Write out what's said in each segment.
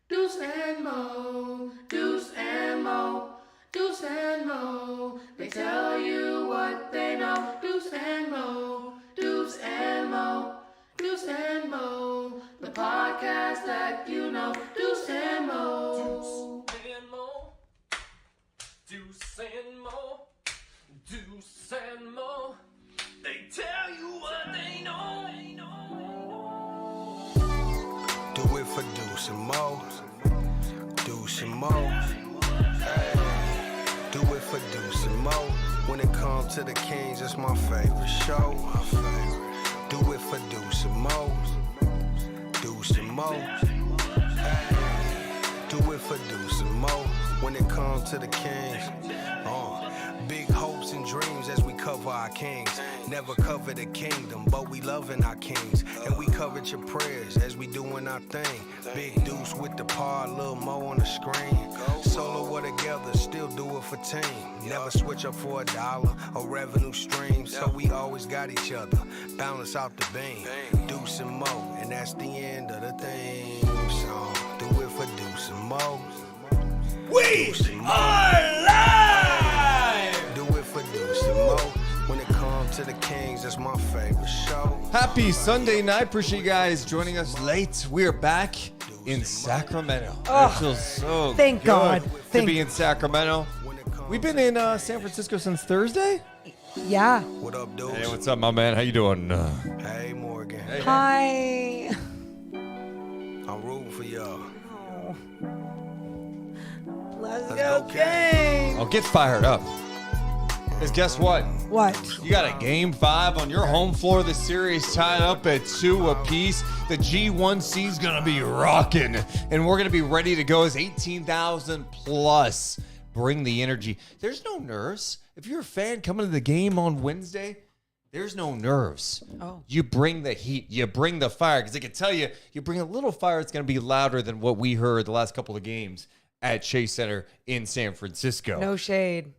Deuce and Monk, Deuce and Monk. Deuce and Mo. They tell you what they know. Deuce and Mo. Deuce and Mo. Deuce and Mo. The podcast that you know. Deuce and Mo. Deuce and Mo. Deuce and Mo. Deuce and Mo. They tell you what they know. Do it for Deuce and Mo. Deuce and Mo. Hey. Do it for Deuce and Mo. When it comes to the Kings, it's my favorite show. Do it for Deuce and Mo. Deuce and Mo. Hey. Do it for Deuce and Mo. When it comes to the Kings. Big hopes and dreams as we cover our kings. Never cover the kingdom, but we loving our kings. And we covered your prayers as we doing our thing. Big Deuce with the par, Lil Mo on the screen. Solo or together, still do it for team. Never switch up for $1 or revenue stream. So we always got each other, balance out the beam. Deuce and Mo, and that's the end of the thing. So do it for Deuce and Mo. We are live! Do it for Deuce and Mo. When it comes to the Kings, that's my favorite show. Happy Sunday night. Appreciate you guys joining us late. We are back in Sacramento. Oh, it feels so thank good God. to be in Sacramento. We've been in San Francisco since Thursday. Yeah. What up, dude? Hey, what's up, my man? How you doing? Hey, Morgan. Hey. Hi. I'm rooting for y'all. Let's Let's go, go, King. Oh, get fired up. Because guess what? What? You got a game 5 on your home floor. The series tied up at 2 apiece. The G1C is going to be rocking. And we're going to be ready to go as 18,000 plus. Bring the energy. There's no nerves. If you're a fan coming to the game on Wednesday, there's no nerves. Oh. You bring the heat. You bring the fire. Because I can tell you, you bring a little fire, it's going to be louder than what we heard the last couple of games at Chase Center in San Francisco. No shade.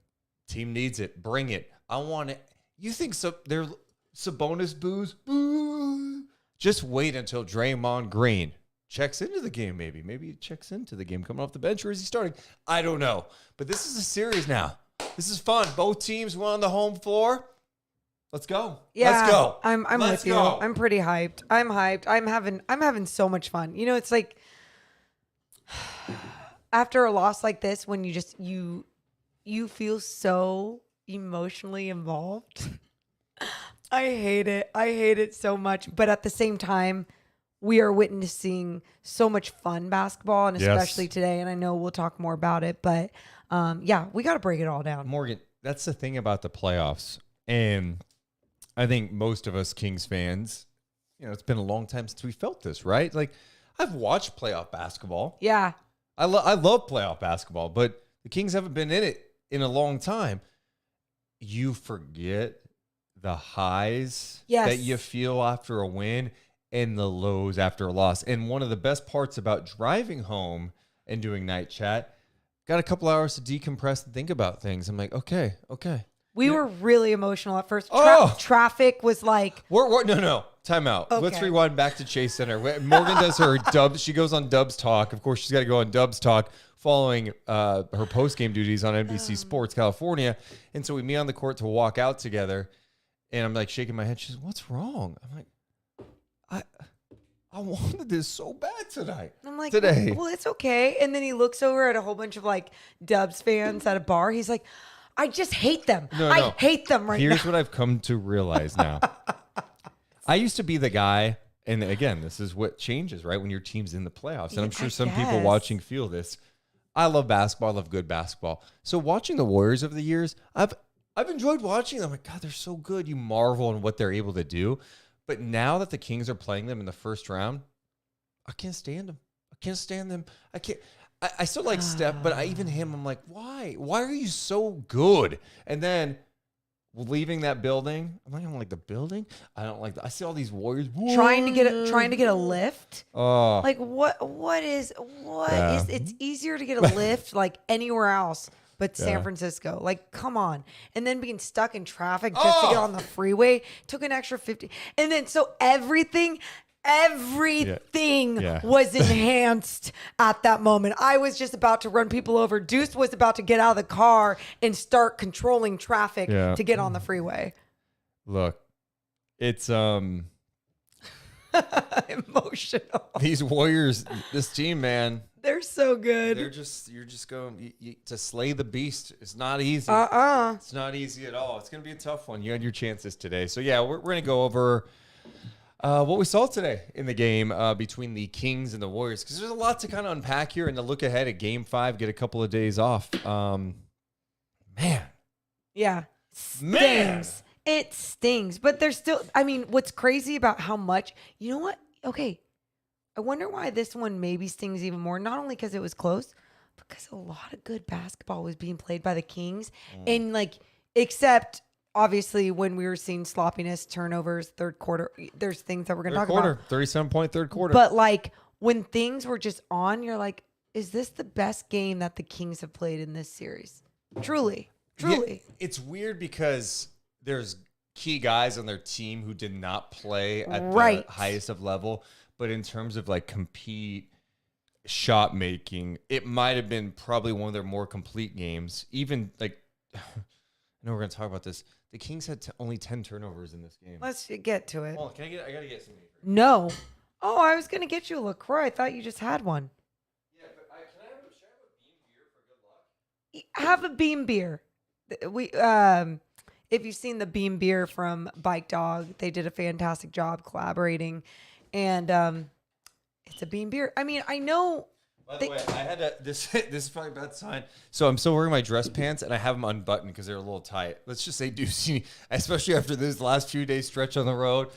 Team needs it. Bring it. I want it. You think so? They're Sabonis boos? Boo. Just wait until Draymond Green checks into the game, maybe. Maybe he checks into the game coming off the bench, or is he starting? I don't know. But this is a series now. This is fun. Both teams were on the home floor. Let's go. Yeah, Let's go. I'm Let's with you. go. I'm pretty hyped. I'm hyped. I'm having so much fun. You know, it's like after a loss like this, when you just you feel so emotionally involved. I hate it. I hate it so much. But at the same time, we are witnessing so much fun basketball, and especially today. And I know we'll talk more about it, but yeah, we got to break it all down. Morgan, that's the thing about the playoffs. And I think most of us Kings fans, you know, it's been a long time since we felt this, right? Like, I've watched playoff basketball. Yeah. I love playoff basketball, but the Kings haven't been in it in a long time. You forget the highs that you feel after a win and the lows after a loss. And one of the best parts about driving home and doing night chat, got a couple hours to decompress and think about things. I'm like, okay. We were really emotional at first. Traffic was like... No. Time out. Okay. Let's rewind back to Chase Center. Morgan does her Dubs. She goes on Dubs Talk. Of course, she's got to go on Dubs Talk following her post-game duties on NBC Sports California. And so we meet on the court to walk out together. And I'm like shaking my head. She's like, what's wrong? I'm like, I wanted this so bad tonight. I'm like, today. Well, it's okay. And then he looks over at a whole bunch of like Dubs fans at a bar. He's like, I just hate them. No. I hate them right now. Here's what I've come to realize now. I used to be the guy, and again, this is what changes, right? When your team's in the playoffs. And I'm sure some people watching feel this. I love basketball. I love good basketball. So watching the Warriors over the years, I've enjoyed watching them. I'm like, God, they're so good. You marvel on what they're able to do. But now that the Kings are playing them in the first round, I can't stand them. I can't stand them. I still like Steph, but even him, I'm like, why? Why are you so good? And then leaving that building, I'm like, I don't like the building. I don't like. I see all these Warriors trying to get a lift. Oh, Like what is it's easier to get a lift like anywhere else but San Francisco. Like, come on. And then being stuck in traffic just to get on the freeway took an extra 50. And then so everything Everything Yeah. was enhanced at that moment. I was just about to run people over. Deuce was about to get out of the car and start controlling traffic Yeah. to get on the freeway. Look, it's Emotional. these Warriors, this team, man. They're so good. You're just going to slay the beast. It's not easy. It's not easy at all. It's going to be a tough one. You had your chances today. So yeah, we're going to go over what we saw today in the game between the Kings and the Warriors, because there's a lot to kind of unpack here and to look ahead at Game 5, get a couple of days off. Man. Yeah. Stings. It stings. But there's still, I mean, what's crazy about how much, you know what? Okay. I wonder why this one maybe stings even more. Not only because it was close, because a lot of good basketball was being played by the Kings. And like, except obviously when we were seeing sloppiness, turnovers, third quarter, there's things that we're going to talk about. 37-point third quarter. But like when things were just on, you're like, is this the best game that the Kings have played in this series? Truly. Yeah, it's weird because there's key guys on their team who did not play at the highest of level. But in terms of like compete shot making, it might have been probably one of their more complete games. Even like, I know we're going to talk about this. The Kings had only 10 turnovers in this game. Let's get to it. Oh, I got to get some. No. Oh, I was going to get you a LaCroix. I thought you just had one. Yeah, but should I have a beam beer for good luck? Have a beam beer. If you've seen the beam beer from Bike Dog, they did a fantastic job collaborating. And it's a beam beer. I mean, I know. By the way, I had this is probably a bad sign. So I'm still wearing my dress pants, and I have them unbuttoned because they're a little tight. Let's just say, Deuce, especially after this last few days stretch on the road,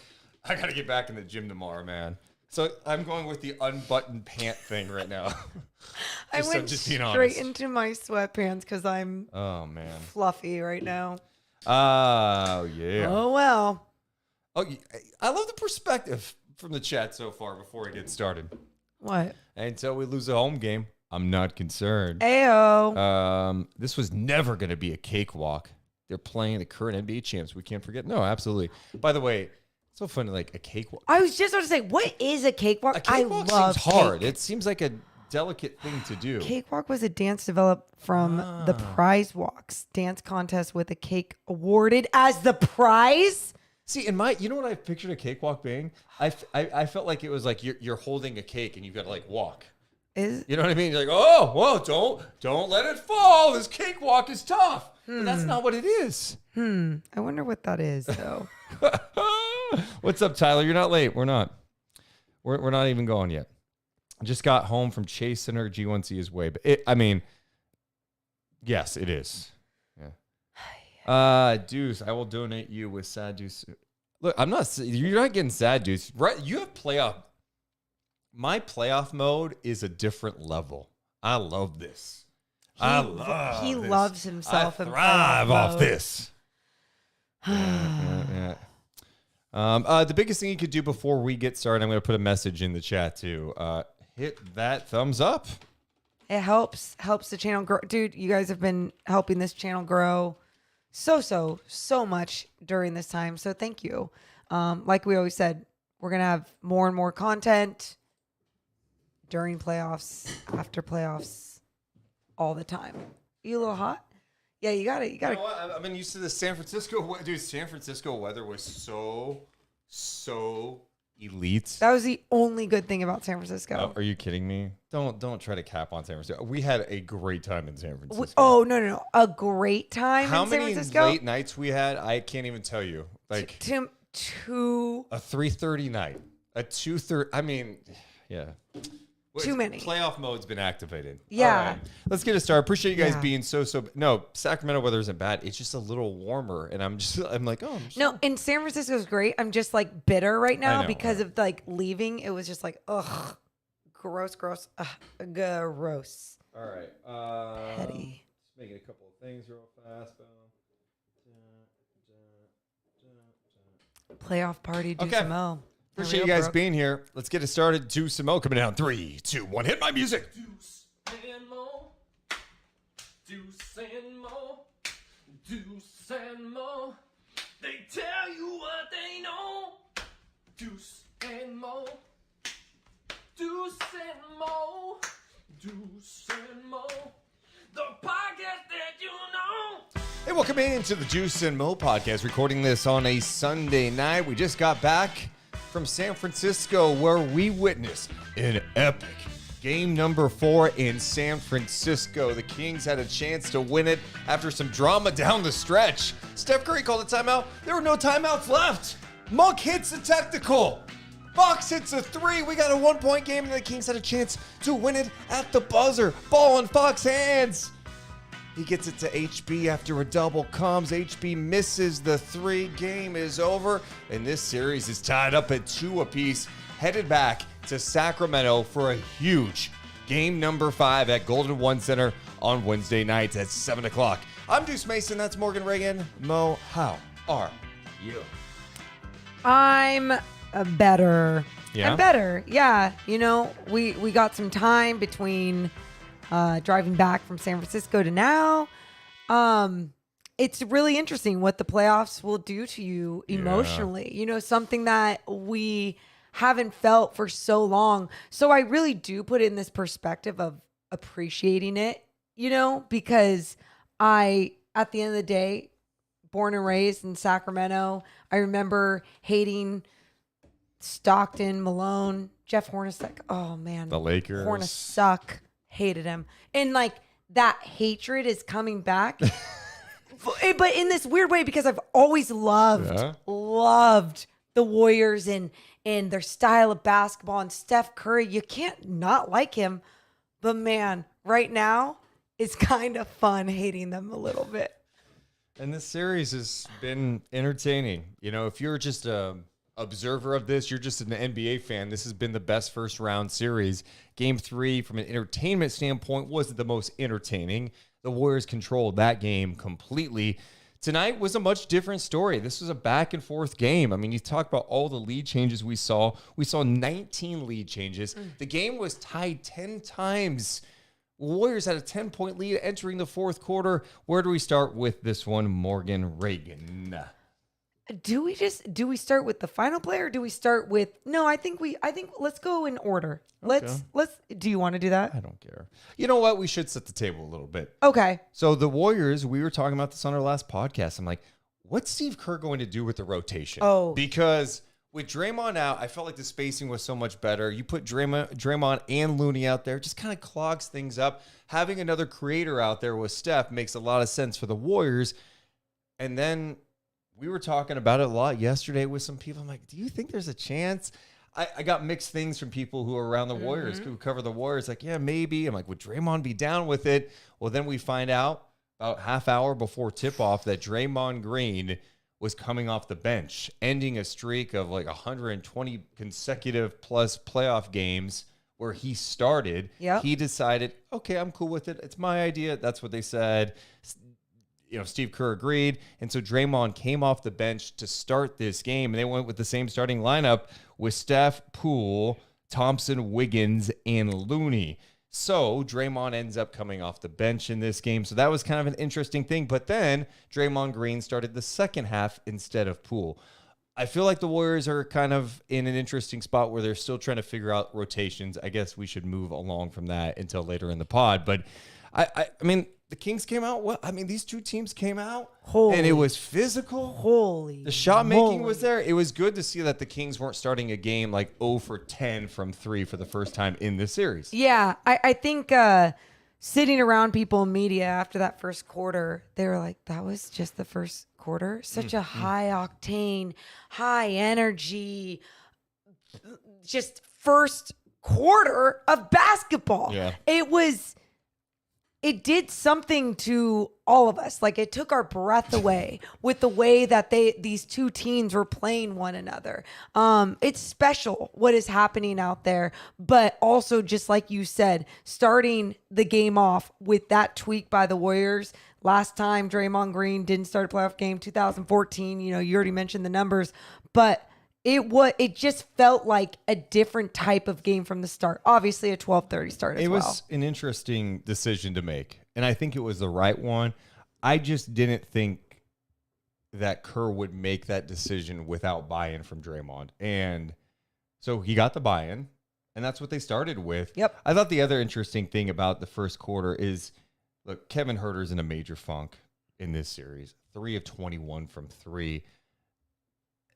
I got to get back in the gym tomorrow, man. So I'm going with the unbuttoned pant thing right now. I went straight into my sweatpants because I'm fluffy right now. Oh, yeah. Oh, well. Oh, I love the perspective from the chat so far before it gets started. What? Until we lose a home game, I'm not concerned. Ayo. This was never going to be a cakewalk. They're playing the current NBA champs. We can't forget. No, absolutely. By the way, it's so funny, like a cakewalk. I was just about to say, what is a cakewalk? A cakewalk seems hard. It seems like a delicate thing to do. Cakewalk was a dance developed from the Prize Walks dance contest with a cake awarded as the prize. See, you know what I pictured a cakewalk being? I felt like it was like you're holding a cake and you've got to like walk. You know what I mean? You're like, oh, whoa, don't let it fall. This cakewalk is tough. But that's not what it is. I wonder what that is, though. What's up, Tyler? You're not late. We're not. We're not even going yet. I just got home from Chase Center. G1C is way. But yes, it is. Deuce, I will donate you with Sad Deuce. Look, you're not getting Sad Deuce. Right? You have playoff. My playoff mode is a different level. I love this. He loves himself. I thrive off this. Yeah. The biggest thing you could do before we get started, I'm going to put a message in the chat too. Hit that thumbs up. It helps the channel grow. Dude, you guys have been helping this channel grow so much during this time. So thank you. Like we always said, we're going to have more and more content during playoffs, after playoffs, all the time. You a little hot? Yeah, you got it. You know what? I've been used to the San Francisco. Dude, San Francisco weather was so elite. That was the only good thing about San Francisco. Are you kidding me? Don't try to cap on San Francisco. We had a great time in San Francisco. No. A great time in San Francisco? How many late nights we had? I can't even tell you. Like two. A 3:30 night. A 2:30. I mean, yeah. Too many. Playoff mode's been activated. Yeah. All right. Let's get it started. Appreciate you guys being so. No, Sacramento weather isn't bad. It's just a little warmer. And I'm like, oh. No, and San Francisco's great. I'm just like bitter right now because of like leaving. It was just like, ugh. Gross. Gross. All right. Petty. Just making a couple of things real fast. Playoff party, do some Mo. Appreciate you guys being here. Let's get it started. Deuce and Mo coming down. 3, 2, 1. Hit my music. Deuce and Mo. Deuce and Mo. Deuce and Mo. They tell you what they know. Deuce and Mo. Deuce and Mo. Deuce and Mo. The podcast that you know. Hey, welcome into the Deuce and Mo podcast. Recording this on a Sunday night. We just got back from San Francisco where we witnessed an epic game number 4 in San Francisco. The Kings had a chance to win it after some drama down the stretch. Steph Curry called a timeout. There were no timeouts left. Monk hits a technical. Fox hits a 3. We got a 1-point game, and the Kings had a chance to win it at the buzzer. Ball in Fox's hands. He gets it to HB after a double comes. HB misses the 3. Game is over, and this series is tied up at 2 apiece. Headed back to Sacramento for a huge game number 5 at Golden One Center on Wednesday nights at 7 o'clock. I'm Deuce Mason. That's Morgan Reagan. Mo, how are you? I'm better. Yeah? I'm better. Yeah. You know, we got some time between driving back from San Francisco to now. It's really interesting what the playoffs will do to you emotionally. You know, something that we haven't felt for so long. So I really do put it in this perspective of appreciating it, you know, because at the end of the day, born and raised in Sacramento, I remember hating Stockton, Malone, Jeff Hornacek. Oh man, The Lakers. Hornacek, hated him, and like that hatred is coming back, but in this weird way because I've always loved the Warriors and their style of basketball and Steph Curry. You can't not like him, but man, right now it's kind of fun hating them a little bit. And this series has been entertaining. You know, if you're just a observer of this, you're just an NBA fan, this has been the best first round series. Game 3, from an entertainment standpoint, wasn't the most entertaining. The Warriors controlled that game completely. Tonight was a much different story. This was a back and forth game. I mean, you talk about all the lead changes we saw. We saw 19 lead changes. The game was tied 10 times. Warriors had a 10-point lead entering the fourth quarter. Where do we start with this one, Morgan Reagan? Do we start with the final play or do we start with I think let's go in order. Okay. Let's do you want to do that? I don't care. You know what? We should set the table a little bit. Okay. So the Warriors, we were talking about this on our last podcast. I'm like, what's Steve Kerr going to do with the rotation? Oh. Because with Draymond out, I felt like the spacing was so much better. You put Draymond and Looney out there, just kind of clogs things up. Having another creator out there with Steph makes a lot of sense for the Warriors. And then we were talking about it a lot yesterday with some people. I'm like, do you think there's a chance? I got mixed things from people who are around the Warriors, who cover the Warriors. Like, yeah, maybe. I'm like, would Draymond be down with it? Well, then we find out about half hour before tip-off that Draymond Green was coming off the bench, ending a streak of like 120 consecutive plus playoff games where he started. Yep. He decided, okay, I'm cool with it. It's my idea. That's what they said. You know, Steve Kerr agreed. And so Draymond came off the bench to start this game. And they went with the same starting lineup with Steph, Poole, Thompson, Wiggins, and Looney. So Draymond ends up coming off the bench in this game. So that was kind of an interesting thing. But then Draymond Green started the second half instead of Poole. I feel like the Warriors are kind of in an interesting spot where they're still trying to figure out rotations. I guess we should move along from that until later in the pod. But I mean, the Kings came out well. I mean, these two teams came out and it was physical. The shot making was there. It was good to see that the Kings weren't starting a game like 0 for 10 from 3 for the first time in this series. Yeah, I think sitting around people in media after that first quarter, they were like, that was just the first quarter? Such a high octane, high energy, just first quarter of basketball. Yeah. It did something to all of us. Like, it took our breath away with the way that these two teams were playing one another. It's special what is happening out there, but also, just like you said, starting the game off with that tweak by the Warriors. Last time Draymond Green didn't start a playoff game, 2014. You know, you already mentioned the numbers, but it just felt like a different type of game from the start. Obviously a 12:30 start as well. It was an interesting decision to make, and I think it was the right one. I just didn't think that Kerr would make that decision without buy-in from Draymond. And So he got the buy-in, and that's what they started with. Yep. I thought the other interesting thing about the first quarter is, look, Kevin Huerter's in a major funk in this series. 3 of 21 from 3.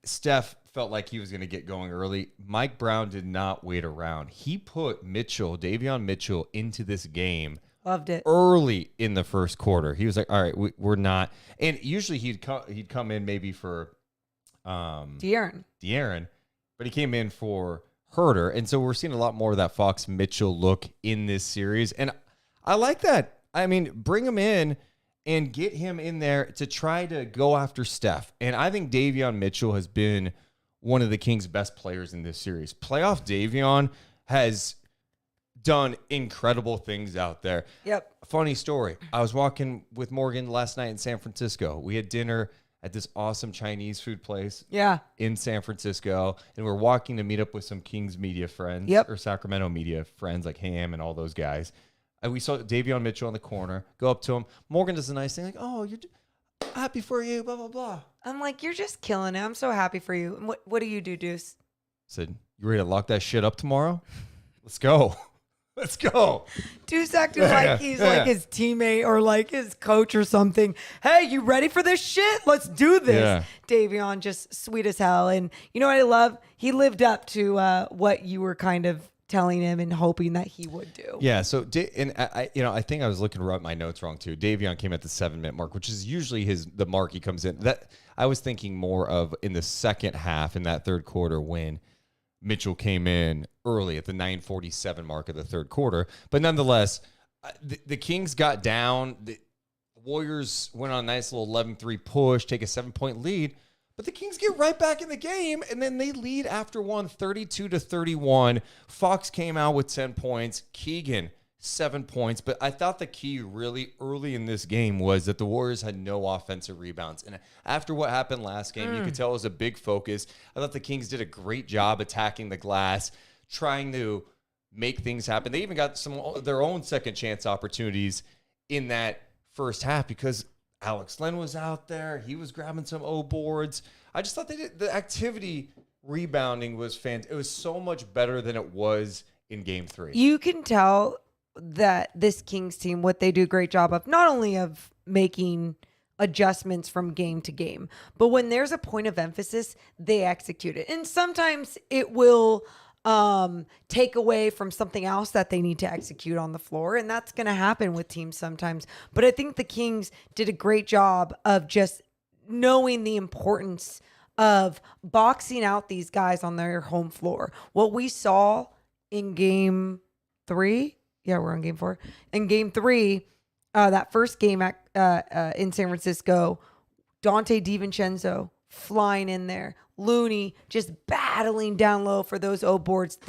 Steph felt like he was going to get going early. Mike Brown did not wait around. He put Davion Mitchell into this game. Loved it. Early in the first quarter. He was like, all right, we're not. And usually he'd come in maybe for De'Aaron, but he came in for Huerter. And so we're seeing a lot more of that Fox Mitchell look in this series. And I like that. I mean, bring him in and get him in there to try to go after Steph. And I think Davion Mitchell has been one of the Kings' best players in this series. Playoff Davion has done incredible things out there. Yep. Funny story. I was walking with Morgan last night in San Francisco. We had dinner at this awesome Chinese food place in San Francisco. And we're walking to meet up with some Kings media friends or Sacramento media friends like Ham and all those guys. And we saw Davion Mitchell in the corner. Go up to him. Morgan does a nice thing like, oh, you're happy for you, blah, blah, blah. I'm like, you're just killing it. I'm so happy for you. And what do you do, Deuce? Said, you ready to lock that shit up tomorrow? Let's go. Let's go. Deuce acted like he's like his teammate or like his coach or something. Hey, you ready for this shit? Let's do this. Yeah. Davion, just sweet as hell. And you know what I love? He lived up to what you were kind of telling him and hoping that he would do. Yeah. So, and I think I was looking at my notes wrong too. Davion came at the 7-minute mark, which is usually the mark he comes in. That I was thinking more of in the second half in that third quarter when Mitchell came in early at the 9:47 mark of the third quarter. But nonetheless, the Kings got down. The Warriors went on a nice little 11-3 push, take a 7-point lead. But the Kings get right back in the game, and then they lead after one, 32-31. Fox came out with 10 points. Keegan, 7 points. But I thought the key really early in this game was that the Warriors had no offensive rebounds. And after what happened last game, you could tell it was a big focus. I thought the Kings did a great job attacking the glass, trying to make things happen. They even got some of their own second chance opportunities in that first half because Alex Len was out there. He was grabbing some O boards. I just thought the activity rebounding was fantastic. It was so much better than it was in Game 3. You can tell that this Kings team, what they do a great job of, not only of making adjustments from game to game, but when there's a point of emphasis, they execute it. And sometimes it will take away from something else that they need to execute on the floor. And that's going to happen with teams sometimes. But I think the Kings did a great job of just knowing the importance of boxing out these guys on their home floor. What we saw in Game 3, we're on Game 4. In Game 3, that first game in San Francisco, Dante DiVincenzo flying in there. Looney just battling down low for those O boards.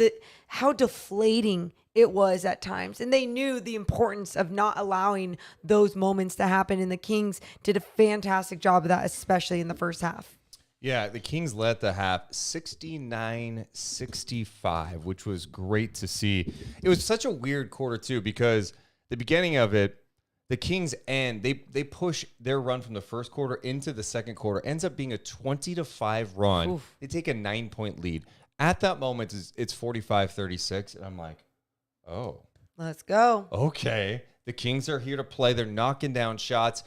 How deflating it was at times. And they knew the importance of not allowing those moments to happen. And the Kings did a fantastic job of that, especially in the first half. Yeah, the Kings led the half 69-65, which was great to see. It was such a weird quarter, too, because the beginning of it, the Kings they push their run from the first quarter into the second quarter, ends up being a 20-5 run. Oof. They take a 9-point lead. At that moment, it's 45-36, and I'm like, oh. Let's go. Okay. The Kings are here to play. They're knocking down shots.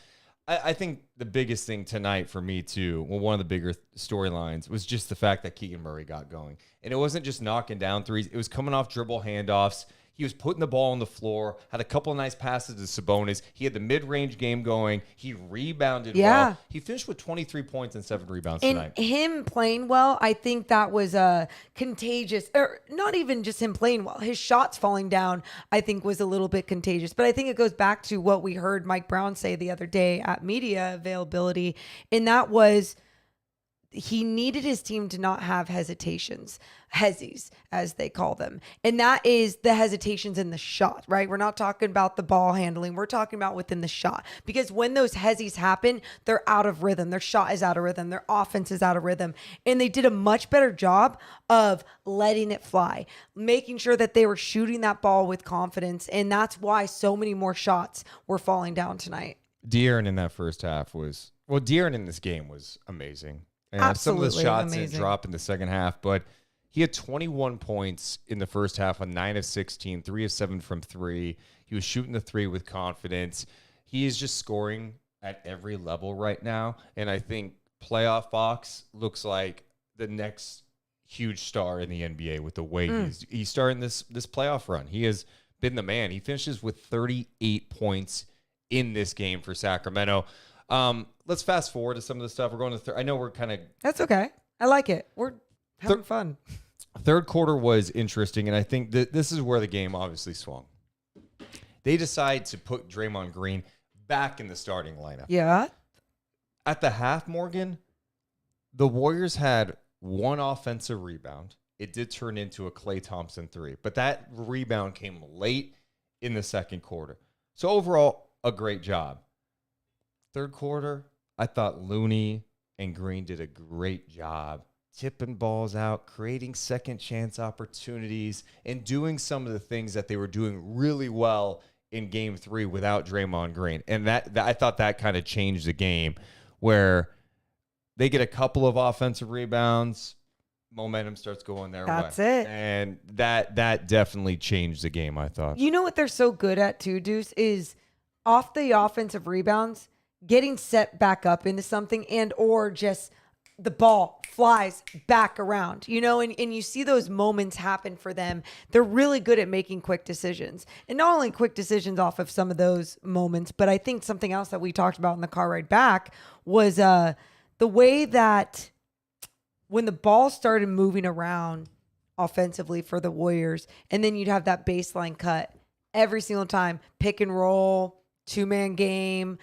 I think the biggest thing tonight for me, too, one of the bigger storylines was just the fact that Keegan Murray got going. And it wasn't just knocking down threes. It was coming off dribble handoffs. He was putting the ball on the floor, had a couple of nice passes to Sabonis. He had the mid-range game going. He rebounded well. He finished with 23 points and 7 rebounds tonight. And him playing well, I think that was contagious. Or not even just him playing well. His shots falling down, I think, was a little bit contagious. But I think it goes back to what we heard Mike Brown say the other day at media availability, and that was he needed his team to not have hezzies, as they call them. And that is the hesitations in the shot, right? We're not talking about the ball handling. We're talking about within the shot. Because when those hezzies happen, they're out of rhythm. Their shot is out of rhythm. Their offense is out of rhythm. And they did a much better job of letting it fly, making sure that they were shooting that ball with confidence. And that's why so many more shots were falling down tonight. De'Aaron in that first half De'Aaron in this game was amazing. And some of the shots didn't drop in the second half, but He had 21 points in the first half on 9 of 16, 3 of 7 from 3. He was shooting the 3 with confidence. He is just scoring at every level right now. And I think playoff Fox looks like the next huge star in the NBA with the way he's starting this playoff run. He has been the man. He finishes with 38 points in this game for Sacramento. Let's fast forward to some of the stuff. We're going to I know we're kind of... That's okay. I like it. We're having fun. Third quarter was interesting, and I think that this is where the game obviously swung. They decide to put Draymond Green back in the starting lineup. Yeah. At the half, Morgan, the Warriors had one offensive rebound. It did turn into a Klay Thompson 3, but that rebound came late in the second quarter. So overall, a great job. Third quarter, I thought Looney and Green did a great job tipping balls out, creating second chance opportunities, and doing some of the things that they were doing really well in game 3 without Draymond Green. And that I thought that kind of changed the game, where they get a couple of offensive rebounds, momentum starts going their way. That's it. And that definitely changed the game, I thought. You know what they're so good at too, Deuce, is off the offensive rebounds, getting set back up into something and or just the ball flies back around, and you see those moments happen for them. They're really good at making quick decisions, and not only quick decisions off of some of those moments, but I think something else that we talked about in the car ride back was the way that when the ball started moving around offensively for the Warriors, and then you'd have that baseline cut every single time, pick and roll, 2-man game.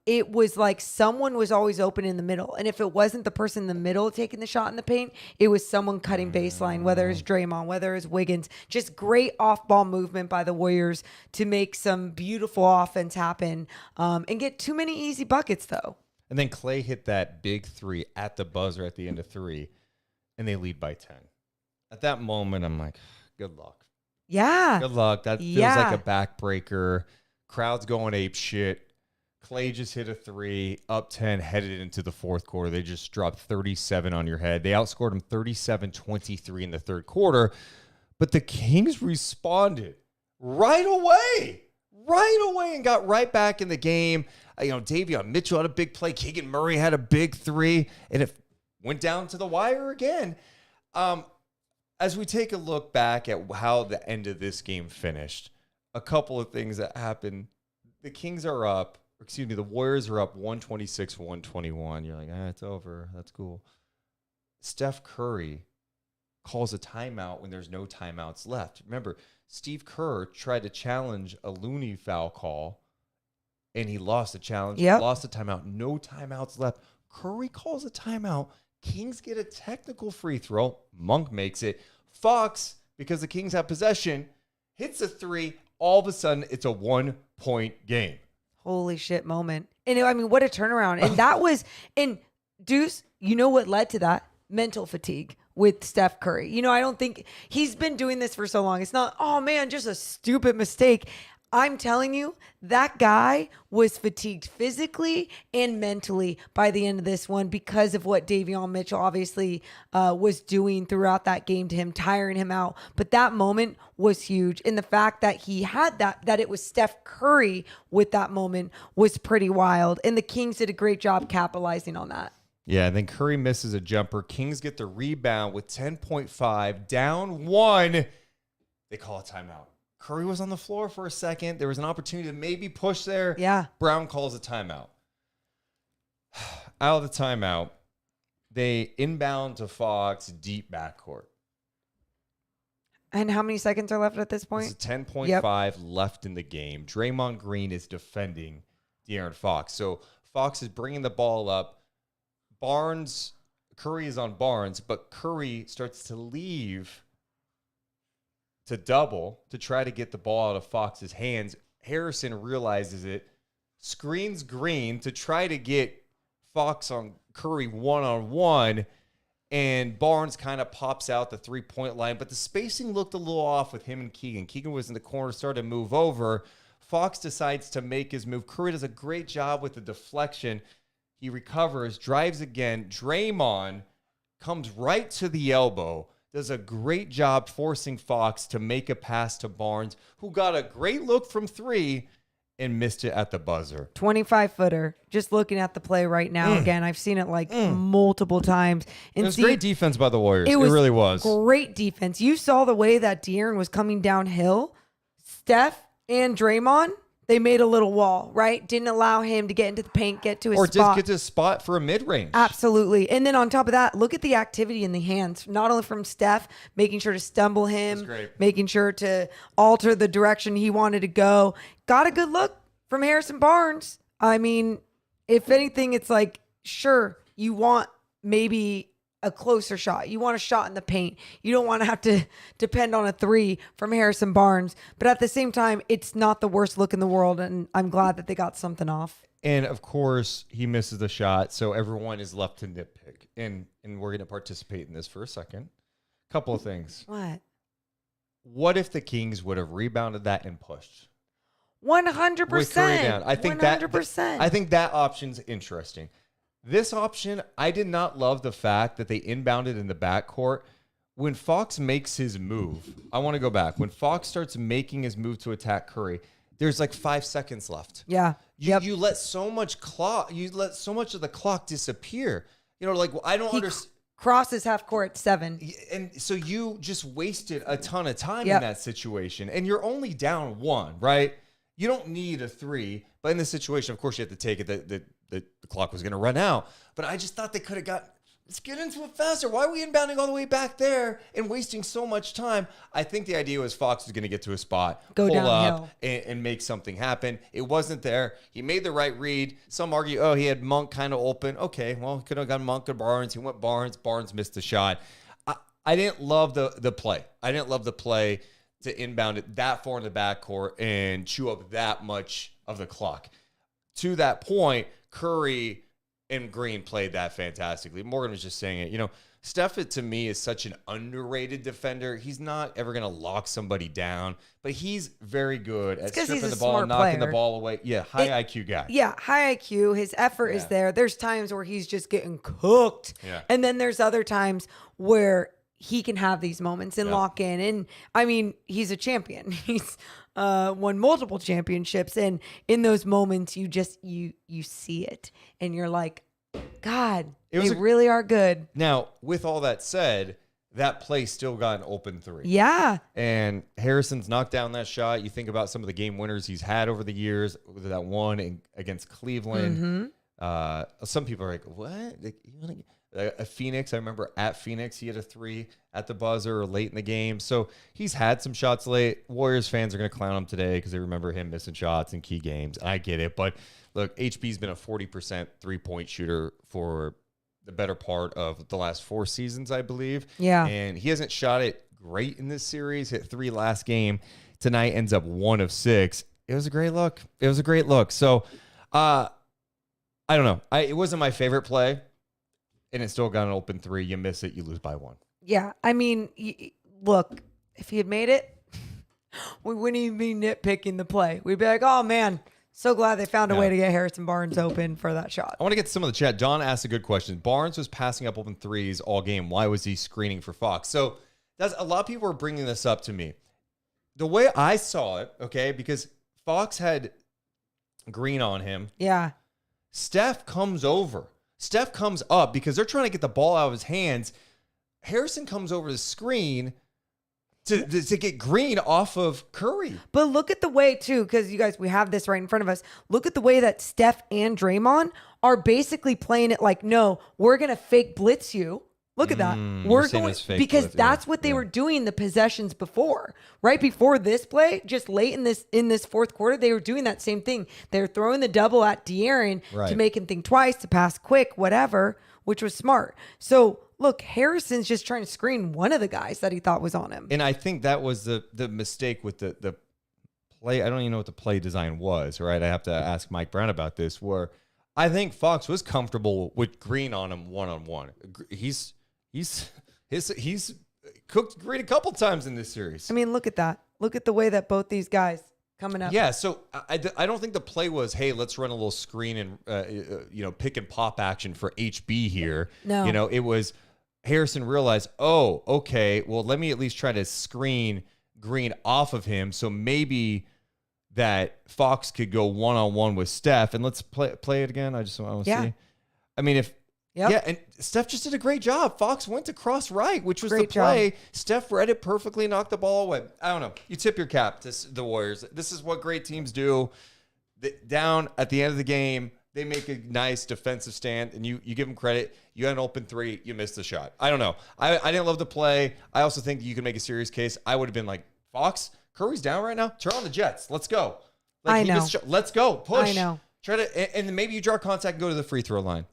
It was like someone was always open in the middle. And if it wasn't the person in the middle taking the shot in the paint, it was someone cutting baseline, whether it's Draymond, whether it's Wiggins. Just great off-ball movement by the Warriors to make some beautiful offense happen and get too many easy buckets, though. And then Klay hit that big 3 at the buzzer at the end of 3, and they lead by 10. At that moment, I'm like, good luck. Yeah. Good luck. That feels like a backbreaker. Crowd's going ape shit. Klay just hit a 3, up 10, headed into the fourth quarter. They just dropped 37 on your head. They outscored them 37-23 in the third quarter. But the Kings responded right away, and got right back in the game. Davion Mitchell had a big play. Keegan Murray had a big 3, and it went down to the wire again. As we take a look back at how the end of this game finished, a couple of things that happened. The Warriors are up 126-121. You're like, it's over. That's cool. Steph Curry calls a timeout when there's no timeouts left. Remember, Steve Kerr tried to challenge a Looney foul call, and he lost the challenge. Lost the timeout. No timeouts left. Curry calls a timeout. Kings get a technical free throw. Monk makes it. Fox, because the Kings have possession, hits a 3. All of a sudden, it's a 1-point game. Holy shit moment. And what a turnaround. And that was, and Deuce, you know what led to that? Mental fatigue with Steph Curry. I don't think he's been doing this for so long. It's not, oh man, just a stupid mistake. I'm telling you, that guy was fatigued physically and mentally by the end of this one because of what Davion Mitchell obviously was doing throughout that game to him, tiring him out. But that moment was huge. And the fact that he had that it was Steph Curry with that moment was pretty wild. And the Kings did a great job capitalizing on that. Yeah, and then Curry misses a jumper. Kings get the rebound with 10.5, down 1. They call a timeout. Curry was on the floor for a second. There was an opportunity to maybe push there. Yeah. Brown calls a timeout. Out of the timeout, they inbound to Fox, deep backcourt. And how many seconds are left at this point? It's 10.5 left in the game. Draymond Green is defending De'Aaron Fox. So Fox is bringing the ball up. Curry is on Barnes, but Curry starts to leave to double to try to get the ball out of Fox's hands. Harrison realizes it, screens Green to try to get Fox on Curry one-on-one, and Barnes kind of pops out the three-point line, but the spacing looked a little off with him and Keegan. Keegan was in the corner, started to move over. Fox decides to make his move. Curry does a great job with the deflection. He recovers, drives again. Draymond comes right to the elbow, does a great job forcing Fox to make a pass to Barnes, who got a great look from 3 and missed it at the buzzer. 25-footer. Just looking at the play right now again. I've seen it multiple times. And It was great defense by the Warriors. It really was. Great defense. You saw the way that De'Aaron was coming downhill. Steph and Draymond, they made a little wall, right? Didn't allow him to get into the paint, get to his spot. Or just get to a spot for a mid-range. Absolutely. And then on top of that, look at the activity in the hands, not only from Steph, making sure to stumble him, making sure to alter the direction he wanted to go. Got a good look from Harrison Barnes. I mean, if anything, it's like, sure, you want maybe a closer shot. You want a shot in the paint. You don't want to have to depend on a 3 from Harrison Barnes. But at the same time, it's not the worst look in the world, and I'm glad that they got something off. And, of course, he misses the shot, so everyone is left to nitpick. And we're going to participate in this for a second. Couple of things. What if the Kings would have rebounded that and pushed? 100%. With Curry down. I think 100%. I think that option's interesting. This option, I did not love the fact that they inbounded in the backcourt. When Fox makes his move, I want to go back. When Fox starts making his move to attack Curry, there's like 5 seconds left. Yeah. You let so much of the clock disappear. You know, like I don't understand. Crosses half court 7. And so you just wasted a ton of time in that situation. And you're only down 1, right? You don't need a 3. But in this situation, of course, you have to take it. The clock was going to run out. But I just thought they could have let's get into it faster. Why are we inbounding all the way back there and wasting so much time? I think the idea was Fox was going to get to a spot, go pull downhill, up, and make something happen. It wasn't there. He made the right read. Some argue, he had Monk kind of open. Okay, well, he could have gone Monk to Barnes. He went Barnes. Barnes missed the shot. I didn't love the play. I didn't love the play to inbound it that far in the backcourt and chew up that much of the clock. To that point, Curry and Green played that fantastically. Morgan was just saying it. You know, Steph, to me, is such an underrated defender. He's not ever going to lock somebody down, but he's very good at stripping the ball, knocking the ball away. Yeah, high IQ guy. Yeah, high IQ. His effort is there. There's times where he's just getting cooked. Yeah. And then there's other times where he can have these moments and lock in. And I mean, he's a champion. He's won multiple championships. And in those moments, you just, you see it and you're like, God, they really are good. Now, with all that said, that play still got an open 3. Yeah. And Harrison's knocked down that shot. You think about some of the game winners he's had over the years, that one against Cleveland. Some people are like, what? A Phoenix, I remember at Phoenix, he had a 3 at the buzzer late in the game. So he's had some shots late. Warriors fans are going to clown him today because they remember him missing shots in key games. I get it. But look, HB's been a 40% three-point shooter for the better part of the last 4 seasons, I believe. Yeah. And he hasn't shot it great in this series. Hit 3 last game. Tonight ends up 1 of 6. It was a great look. So I don't know. It wasn't my favorite play. And it still got an open 3. You miss it, you lose by 1. Yeah. I mean, look, if he had made it, we wouldn't even be nitpicking the play. We'd be like, oh, man, so glad they found a way to get Harrison Barnes open for that shot. I want to get to some of the chat. Don asked a good question. Barnes was passing up open 3s all game. Why was he screening for Fox? So that's a lot of people are bringing this up to me. The way I saw it, okay, because Fox had Green on him. Yeah. Steph comes up because they're trying to get the ball out of his hands. Harrison comes over the screen to get Green off of Curry. But look at the way, too, because you guys, we have this right in front of us. Look at the way that Steph and Draymond are basically playing it like, no, we're going to fake blitz you. Look at that. We're going because that's what they were doing the possessions before. Right before this play, just late in this fourth quarter, they were doing that same thing. They were throwing the double at De'Aaron to make him think twice, to pass quick, whatever, which was smart. So look, Harrison's just trying to screen one of the guys that he thought was on him. And I think that was the mistake with the play. I don't even know what the play design was, right? I have to ask Mike Brown about this, where I think Fox was comfortable with Green on him one-on-one. He's cooked Green a couple times in this series. I mean, look at that. Look at the way that both these guys coming up. Yeah, so I don't think the play was, hey, let's run a little screen and pick and pop action for HB here. No. It was Harrison realized, oh, okay, well, let me at least try to screen Green off of him. So maybe that Fox could go one-on-one with Steph. And let's play it again. I want to see. I mean, yeah, and Steph just did a great job. Fox went to cross right, which was the play. Steph read it perfectly, knocked the ball away. I don't know. You tip your cap to the Warriors. This is what great teams do. Down at the end of the game, they make a nice defensive stand, and you give them credit. You had an open three. You missed the shot. I don't know. I didn't love the play. I also think you can make a serious case. I would have been like, Fox, Curry's down right now. Turn on the Jets. Let's go. I know. Let's go. Push. I know. Try to, and then maybe you draw contact and go to the free throw line.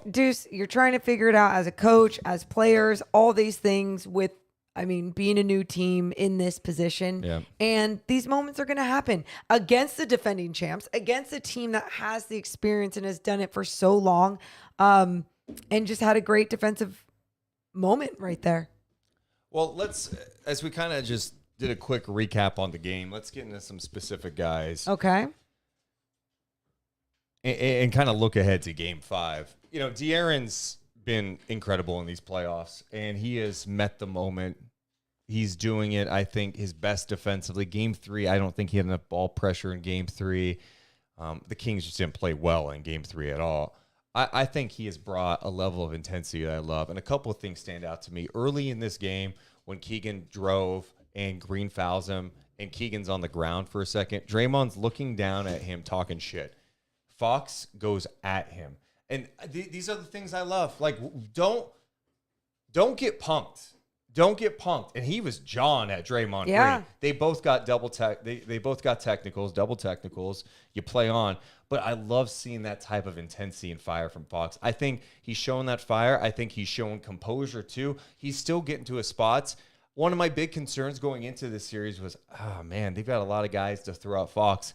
Deuce, you're trying to figure it out as a coach, as players, all these things with, being a new team in this position. Yeah. And these moments are going to happen against the defending champs, against a team that has the experience and has done it for so long, and just had a great defensive moment right there. Well, as we kind of just did a quick recap on the game, let's get into some specific guys. Okay. And kind of look ahead to Game 5. De'Aaron's been incredible in these playoffs, and he has met the moment. He's doing it, I think, his best defensively. Game 3, I don't think he had enough ball pressure in Game 3. The Kings just didn't play well in Game 3 at all. I think he has brought a level of intensity that I love, and a couple of things stand out to me. Early in this game, when Keegan drove and Green fouls him, and Keegan's on the ground for a second, Draymond's looking down at him talking shit. Fox goes at him. And these are the things I love. Like, don't get pumped. Don't get pumped. And he was jawing at Draymond Green. They both got they both got technicals, double technicals. You play on. But I love seeing that type of intensity and fire from Fox. I think he's showing that fire. I think he's showing composure too. He's still getting to his spots. One of my big concerns going into this series was, oh man, they've got a lot of guys to throw out Fox.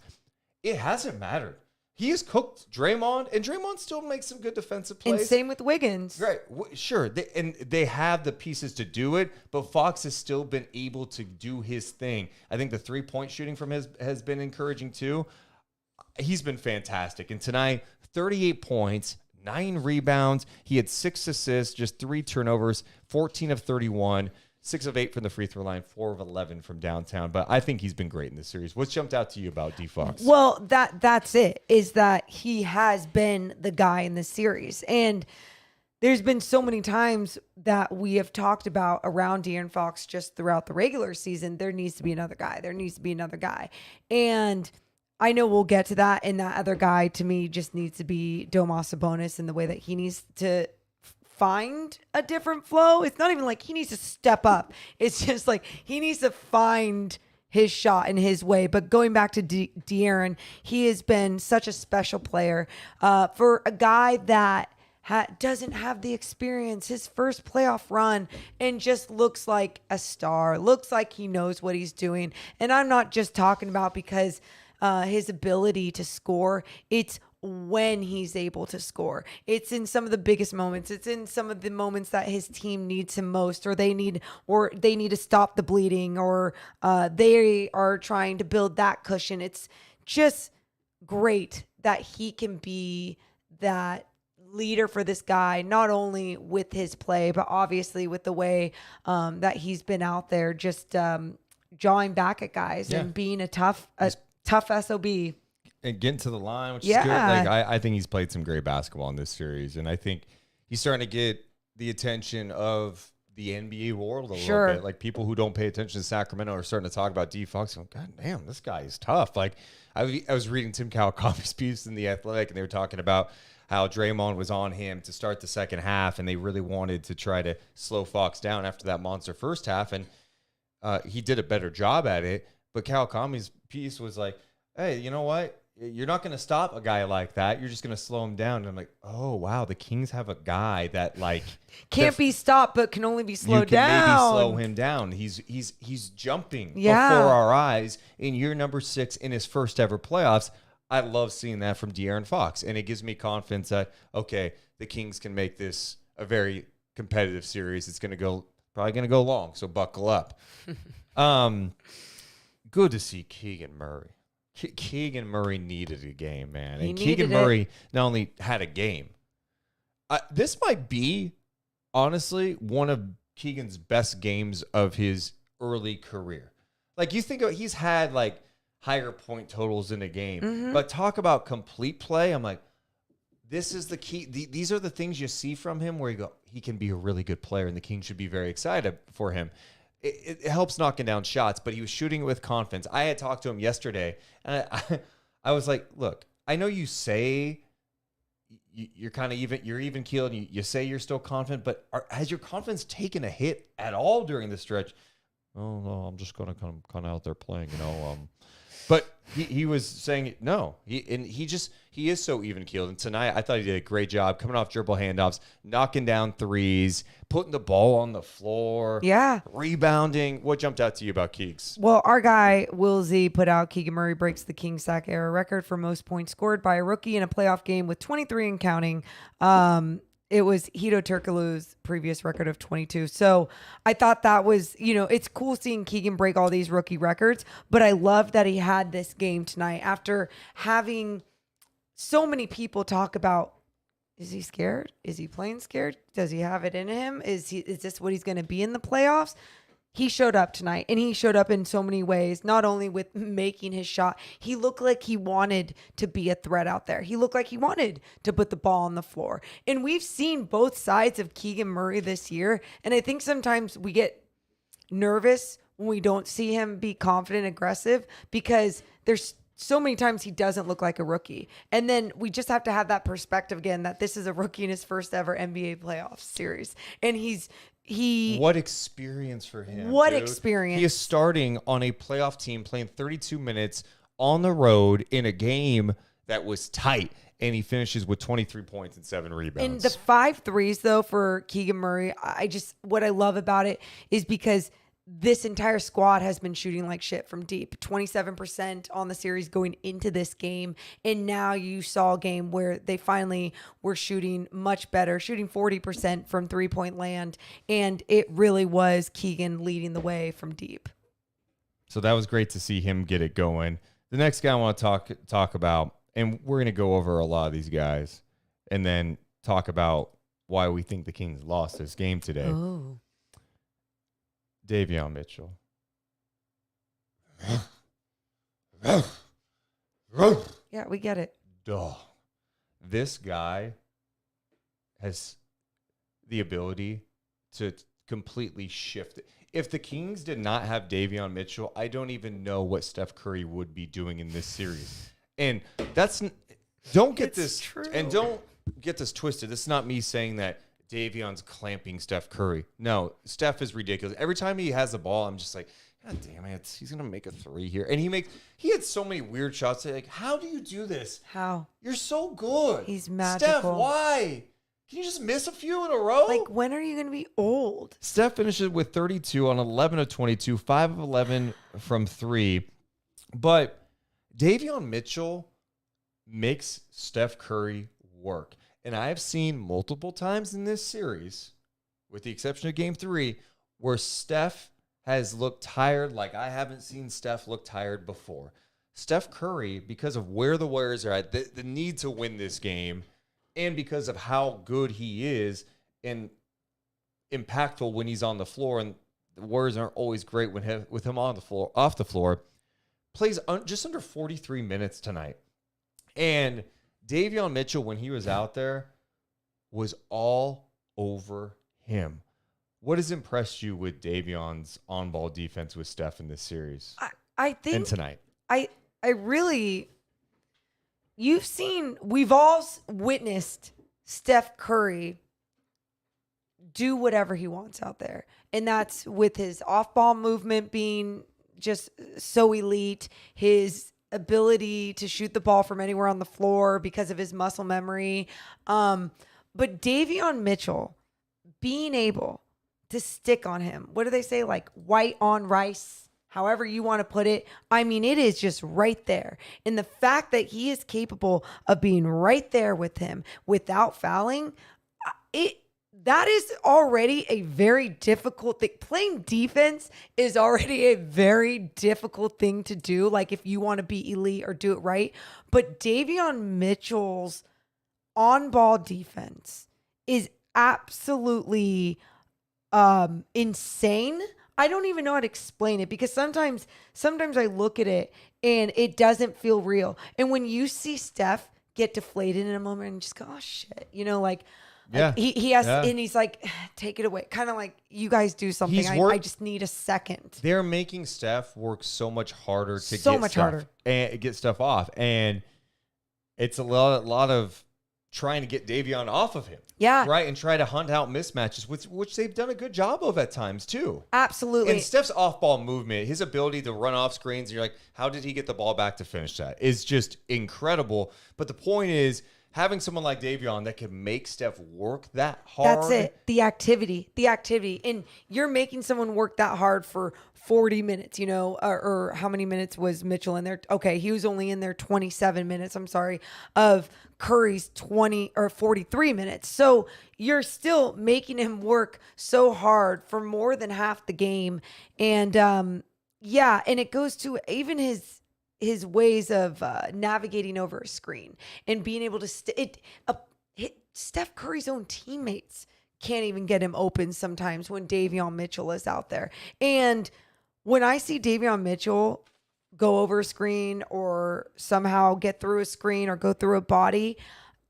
It hasn't mattered. He has cooked Draymond, and Draymond still makes some good defensive plays. And same with Wiggins. Right. Sure. They have the pieces to do it, but Fox has still been able to do his thing. I think the three-point shooting from his has been encouraging too. He's been fantastic. And tonight, 38 points, 9 rebounds. He had 6 assists, just 3 turnovers, 14 of 31. 6 of 8 from the free throw line, 4 of 11 from downtown. But I think he's been great in this series. What's jumped out to you about D Fox? Well, that's it, is that he has been the guy in this series. And there's been so many times that we have talked about around De'Aaron Fox just throughout the regular season, there needs to be another guy. There needs to be another guy. And I know we'll get to that. And that other guy, to me, just needs to be Domas Sabonis in the way that he needs to find a different flow. It's not even like he needs to step up. It's just like he needs to find his shot in his way. But going back to De'Aaron, he has been such a special player for a guy that doesn't have the experience, his first playoff run, and just looks like a star, looks like he knows what he's doing. And I'm not just talking about because his ability to score. It's when he's able to score. It's in some of the biggest moments. It's in some of the moments that his team needs him most, or they need to stop the bleeding, or they are trying to build that cushion. It's just great that he can be that leader for this guy, not only with his play, but obviously with the way that he's been out there just jawing back at guys and being a tough SOB. And getting to the line, which is good. Like I think he's played some great basketball in this series, and I think he's starting to get the attention of the NBA world a little bit. Like people who don't pay attention to Sacramento are starting to talk about D Fox. Going, God damn, this guy is tough. Like I was reading Tim Kawakami's piece in The Athletic, and they were talking about how Draymond was on him to start the second half, and they really wanted to try to slow Fox down after that monster first half, and he did a better job at it. But Kawakami's piece was like, hey, you know what? You're not going to stop a guy like that. You're just going to slow him down. And I'm like, oh, wow, the Kings have a guy that, like... can't be stopped, but can only be slowed down. You can maybe slow him down. He's jumping before our eyes in year number 6 in his first ever playoffs. I love seeing that from De'Aaron Fox. And it gives me confidence that, okay, the Kings can make this a very competitive series. It's probably going to go long, so buckle up. Good to see Keegan Murray. Keegan Murray needed a game, man. And Keegan Murray not only had a game. This might be honestly one of Keegan's best games of his early career. Like you think he's had like higher point totals in a game, but talk about complete play. I'm like, this is the key. These are the things you see from him where you go, he can be a really good player, and the Kings should be very excited for him. It helps knocking down shots, but he was shooting with confidence. I had talked to him yesterday, and I was like, look, I know you say you're kind of even keeled, and you say you're still confident, but has your confidence taken a hit at all during the stretch? Oh no, I'm just gonna come kind of out there playing, But he was saying no. He is so even keeled. And tonight I thought he did a great job coming off dribble handoffs, knocking down threes, putting the ball on the floor, rebounding. What jumped out to you about Keegs? Well, our guy Will Z put out Keegan Murray breaks the King sack era record for most points scored by a rookie in a playoff game with 23 and counting. It was Hedo Turkoglu's previous record of 22. So I thought that was, it's cool seeing Keegan break all these rookie records, but I love that he had this game tonight after having so many people talk about, is he scared? Is he playing scared? Does he have it in him? Is this what he's going to be in the playoffs? He showed up tonight, and he showed up in so many ways, not only with making his shot. He looked like he wanted to be a threat out there. He looked like he wanted to put the ball on the floor. And we've seen both sides of Keegan Murray this year, and I think sometimes we get nervous when we don't see him be confident, aggressive, because there's so many times he doesn't look like a rookie. And then we just have to have that perspective again that this is a rookie in his first ever NBA playoff series. And what experience for him. What dude. experience. He is starting on a playoff team, playing 32 minutes on the road in a game that was tight, and he finishes with 23 points and 7 rebounds. And the 5 threes, though, for Keegan Murray, what I love about it is because this entire squad has been shooting like shit from deep. 27% on the series going into this game. And now you saw a game where they finally were shooting much better, shooting 40% from 3-point land. And it really was Keegan leading the way from deep. So that was great to see him get it going. The next guy I want to talk about, and we're going to go over a lot of these guys and then talk about why we think the Kings lost this game today. Oh. Davion Mitchell. Yeah, we get it. Duh. This guy has the ability to completely shift it. If the Kings did not have Davion Mitchell, I don't even know what Steph Curry would be doing in this series. And don't get this twisted. It's not me saying that Davion's clamping Steph Curry. No, Steph is ridiculous. Every time he has the ball, I'm just like, God damn it, he's gonna make a 3 here. And he had so many weird shots. Like, how do you do this? How? You're so good. He's magical. Steph, why? Can you just miss a few in a row? Like, when are you gonna be old? Steph finishes with 32 on 11 of 22, 5 of 11 from 3. But Davion Mitchell makes Steph Curry work. And I have seen multiple times in this series, with the exception of game 3, where Steph has looked tired like I haven't seen Steph look tired before. Steph Curry, because of where the Warriors are at, the need to win this game, and because of how good he is and impactful when he's on the floor, and the Warriors aren't always great with him on the floor, off the floor, plays just under 43 minutes tonight. And Davion Mitchell, when he was out there, was all over him. What has impressed you with Davion's on-ball defense with Steph in this series? I think and tonight. I really, we've all witnessed Steph Curry do whatever he wants out there. And that's with his off-ball movement being just so elite, his ability to shoot the ball from anywhere on the floor because of his muscle memory. But Davion Mitchell being able to stick on him, what do they say? Like white on rice, however you want to put it. I mean, it is just right there. And the fact that he is capable of being right there with him without fouling, that is already a very difficult thing. Playing defense is already a very difficult thing to do. Like if you want to be elite or do it right. But Davion Mitchell's on-ball defense is absolutely insane. I don't even know how to explain it because sometimes I look at it and it doesn't feel real. And when you see Steph get deflated in a moment and just go, oh shit, like Yeah. he has, Yeah. and he's like, take it away. Kind of like, you guys do something. I just need a second. They're making Steph work so much harder to get stuff off. And it's a lot of trying to get Davion off of him. Yeah. Right. And try to hunt out mismatches, which they've done a good job of at times too. Absolutely. And Steph's off-ball movement, his ability to run off screens, and you're like, how did he get the ball back to finish that? Is just incredible. But the point is, having someone like Davion that can make Steph work that hard. That's it. The activity. And you're making someone work that hard for 40 minutes, or how many minutes was Mitchell in there? Okay, he was only in there 27 minutes, of Curry's 20 or 43 minutes. So you're still making him work so hard for more than half the game. And and it goes to even his ways of navigating over a screen and being able to Steph Curry's own teammates can't even get him open sometimes when Davion Mitchell is out there. And when I see Davion Mitchell go over a screen or somehow get through a screen or go through a body,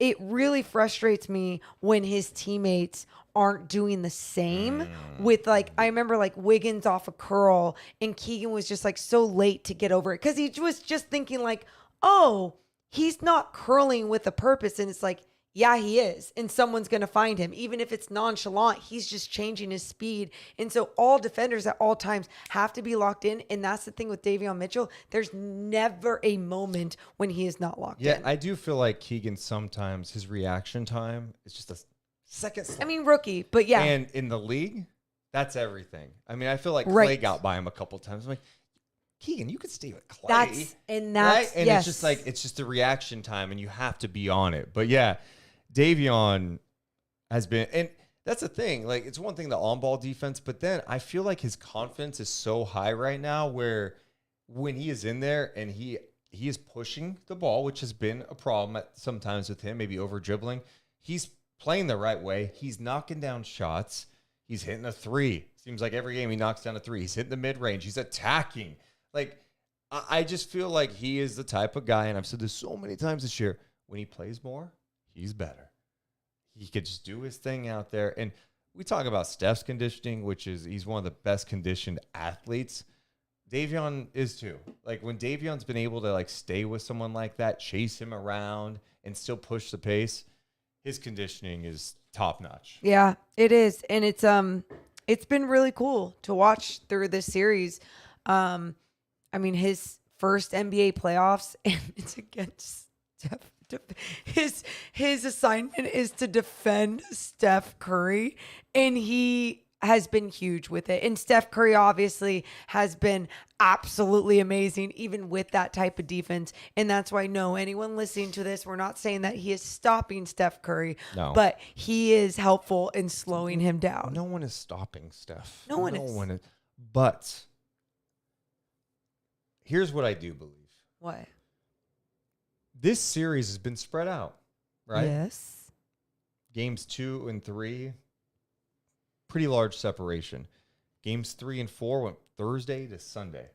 it really frustrates me when his teammates aren't doing the same with I remember Wiggins off a curl and Keegan was just so late to get over it because he was just thinking oh, he's not curling with a purpose. And it's yeah, he is. And someone's going to find him. Even if it's nonchalant, he's just changing his speed. And so all defenders at all times have to be locked in. And that's the thing with Davion Mitchell. There's never a moment when he is not locked in. Yeah, I do feel like Keegan sometimes, his reaction time is just a second slow. Rookie, but yeah. And in the league, that's everything. I feel like Clay got by him a couple times. I'm like, Keegan, you could stay with Clay. Right? And yes. It's just the reaction time and you have to be on it. But yeah, Davion has been, and that's the thing. It's one thing, the on-ball defense, but then I feel like his confidence is so high right now where when he is in there and he is pushing the ball, which has been a problem sometimes with him, maybe over dribbling, he's playing the right way. He's knocking down shots. He's hitting a three. Seems like every game he knocks down a three. He's hitting the mid-range. He's attacking. I just feel like he is the type of guy, and I've said this so many times this year, when he plays more, he's better. He could just do his thing out there. And we talk about Steph's conditioning, which is he's one of the best conditioned athletes. Davion is too. When Davion's been able to stay with someone like that, chase him around and still push the pace, his conditioning is top notch. Yeah, it is. And it's been really cool to watch through this series. His first NBA playoffs, and it's against Steph. His assignment is to defend Steph Curry, and he has been huge with it. And Steph Curry obviously has been absolutely amazing, even with that type of defense. And that's why, anyone listening to this, we're not saying that he is stopping Steph Curry, but he is helpful in slowing him down. No one is stopping Steph. No one is. But here's what I do believe. What? This series has been spread out, right? Yes. Games 2 and 3, pretty large separation. Games 3 and 4 went Thursday to Sunday.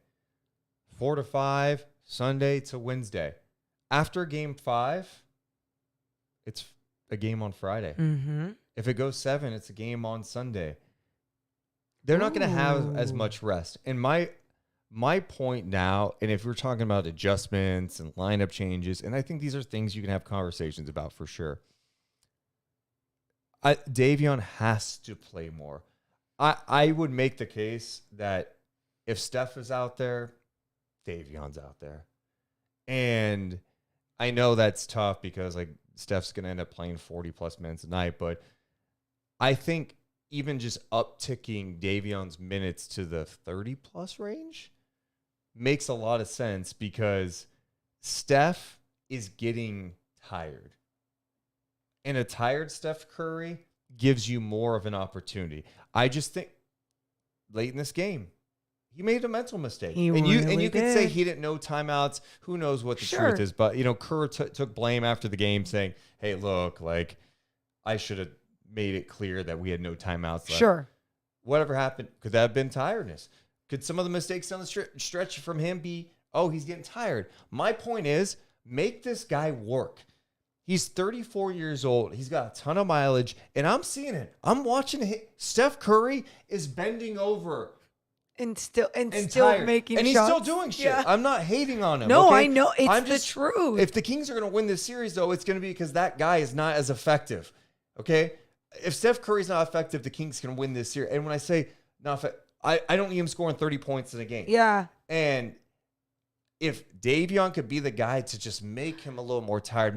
4 to 5, Sunday to Wednesday. After game 5, it's a game on Friday. Mm-hmm. If it goes 7, it's a game on Sunday. They're not going to have as much rest. And my point now, and if we're talking about adjustments and lineup changes, and I think these are things you can have conversations about for sure. Davion has to play more. I would make the case that if Steph is out there, Davion's out there. And I know that's tough because Steph's going to end up playing 40-plus minutes a night, but I think even just upticking Davion's minutes to the 30-plus range makes a lot of sense because Steph is getting tired. And a tired Steph Curry gives you more of an opportunity. I just think late in this game, he made a mental mistake. You could say he didn't know timeouts. Who knows what the truth is. But, Kerr took blame after the game saying, hey, look, I should have made it clear that we had no timeouts left. Sure. Whatever happened, could that have been tiredness? Could some of the mistakes on the stretch from him be, oh, he's getting tired? My point is, make this guy work. He's 34 years old. He's got a ton of mileage, and I'm seeing it. I'm watching it. Steph Curry is bending over. And still tired. making and shots. he's still doing shit. Yeah. I'm not hating on him. No, okay? I know. It's I'm the truth. If the Kings are going to win this series, though, it's going to be because that guy is not as effective. Okay? If Steph Curry's not effective, the Kings can win this series. And when I say not effective, I don't need him scoring 30 points in a game. Yeah. And if Davion could be the guy to just make him a little more tired,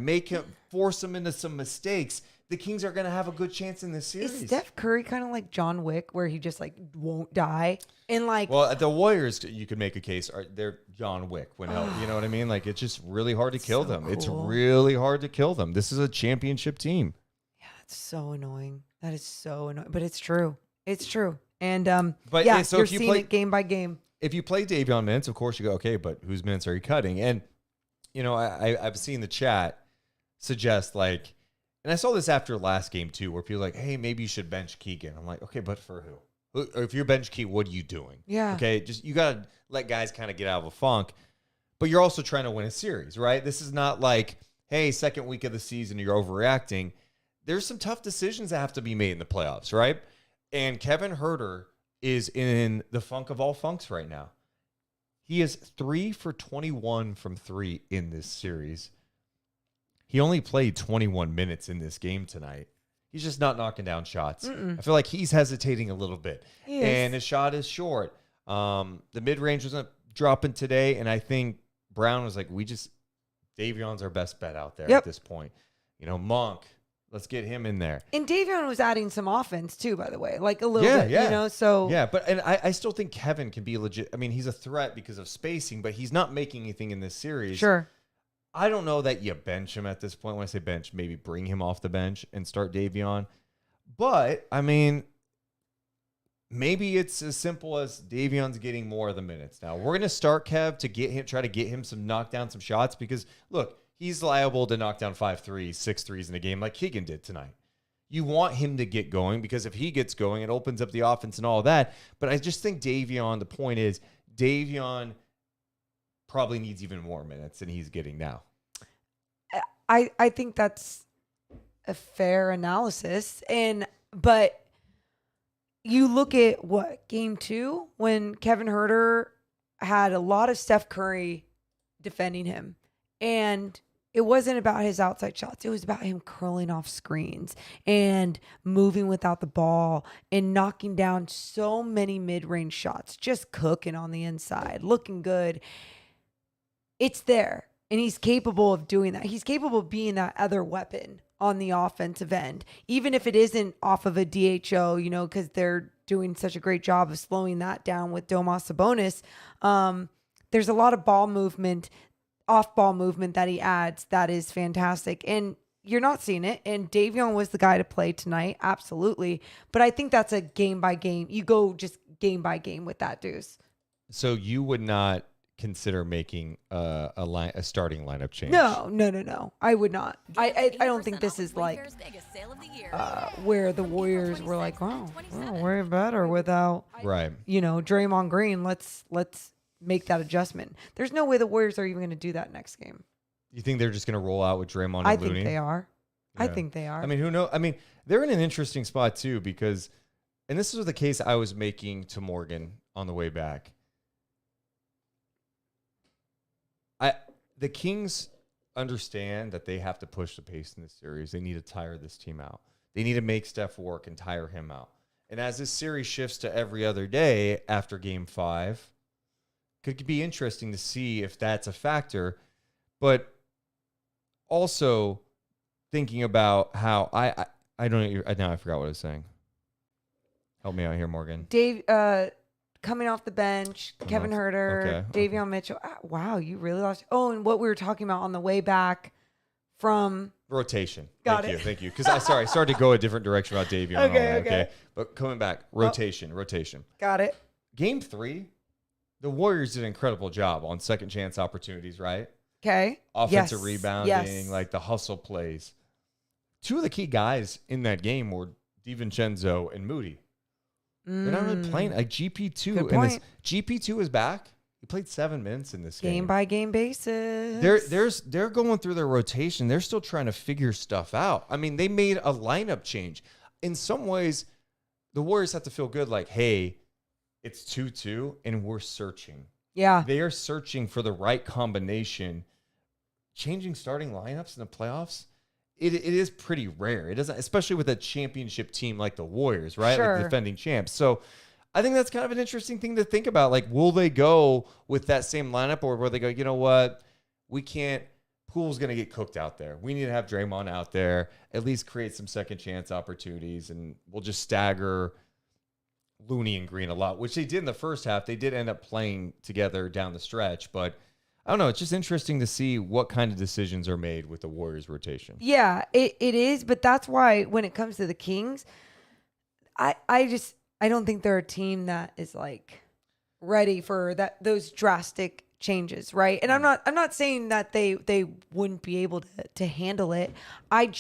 force him into some mistakes, the Kings are going to have a good chance in this series. Is Steph Curry kind of like John Wick, where he just like won't die? And like, well, the Warriors, you could make a case, they're John Wick. You know what I mean? Like, it's just really hard to kill them. Cool. It's really hard to kill them. This is a championship team. yeah, it's so annoying. That is so annoying, but it's true. It's true. And But yeah, so you're if you seeing play- it game by game. If you play Davion minutes, of course you go, okay, but whose minutes are you cutting? And, you know, I've seen the chat suggest, like, and I saw this after last game too, where people are like, hey, maybe you should bench Keegan. I'm like, okay, but for who? Or if you're bench Keegan, what are you doing? Yeah. Okay, just you got to let guys kind of get out of a funk, but you're also trying to win a series, right? This is not like, hey, second week of the season, you're overreacting. There's some tough decisions that have to be made in the playoffs, right? And Kevin Huerter is in the funk of all funks right now. He is 3 for 21 from 3 in this series. He only played 21 minutes in this game tonight. He's just not knocking down shots. I feel like he's hesitating a little bit. He is. And his shot is short. The mid-range wasn't dropping today, and I think Brown was like, Davion's our best bet out there at this point. You know, Monk, let's get him in there. And Davion was adding some offense too, by the way, like a little bit, you know. So yeah, but I still think Kevin can be legit. I mean, he's a threat because of spacing, but he's not making anything in this series. sure. I don't know that you bench him at this point. When I say bench, maybe bring him off the bench and start Davion. But I mean, maybe it's as simple as Davion's getting more of the minutes. Now we're gonna start Kev to try to get him knock down some shots, because look, he's liable to knock down 5 threes, 6 threes in a game like Keegan did tonight. You want him to get going, because if he gets going, it opens up the offense and all that. But I just think Davion, the point is, Davion probably needs even more minutes than he's getting now. I think that's a fair analysis. But you look at game 2, when Kevin Huerter had a lot of Steph Curry defending him, and it wasn't about his outside shots. It was about him curling off screens and moving without the ball and knocking down so many mid-range shots, just cooking on the inside, looking good. It's there, and he's capable of doing that. He's capable of being that other weapon on the offensive end, even if it isn't off of a DHO, you know, because they're doing such a great job of slowing that down with Domas Sabonis. There's a lot of ball movement, off-ball movement that he adds that is fantastic, and you're not seeing it. And Davion was the guy to play tonight, absolutely. But I think that's a game by game. You go just game by game with that, Deuce. So you would not consider making a starting lineup change? No. I would not. I don't think this is like where the Warriors were like, oh, we're better without Draymond Green. Let's make that adjustment. There's no way the Warriors are even going to do that next game. You think they're just going to roll out with Draymond and I Looney? think they are. Yeah. I think they are. I mean, who knows? I mean, they're in an interesting spot too, because, and this was the case I was making to Morgan on the way back. The Kings understand that they have to push the pace in this series. They need to tire this team out. They need to make Steph work and tire him out. And as this series shifts to every other day after Game 5, could be interesting to see if that's a factor. But also thinking about how I don't know. Now I forgot what I was saying. Help me out here, Morgan. Dave, coming off the bench, Kevin Huerter, Okay. Davion Mitchell. Wow, you really lost. Oh, and what we were talking about on the way back from Rotation. Got Thank it. you. Thank you. Because I started to go a different direction about Davion. And all Okay, that, okay. But coming back, rotation. Got it. Game 3, the Warriors did an incredible job on second chance opportunities, right? Okay. Offensive Yes. rebounding, Yes. like the hustle plays. Two of the key guys in that game were DiVincenzo, and Moody. They're not really playing like GP2. Good And point. GP2 is back. He played 7 minutes in this game. Game by game basis. They're going through their rotation. They're still trying to figure stuff out. I mean, they made a lineup change. In some ways, the Warriors have to feel good like, hey, it's 2-2 and we're searching. Yeah. They are searching for the right combination. Changing starting lineups in the playoffs, it is pretty rare. It doesn't, especially with a championship team like the Warriors, right? Sure. Like defending champs. So I think that's kind of an interesting thing to think about. Like, will they go with that same lineup, or will they go, you know what? We can't. Poole's going to get cooked out there. We need to have Draymond out there, at least create some second chance opportunities, and we'll just stagger Looney and Green a lot, which they did in the first half. They did end up playing together down the stretch, but I don't know. It's just interesting to see what kind of decisions are made with the Warriors rotation. Yeah, it is. But that's why when it comes to the Kings, I don't think they're a team that is like ready for those drastic changes, right? And I'm not saying that they wouldn't be able to handle it. I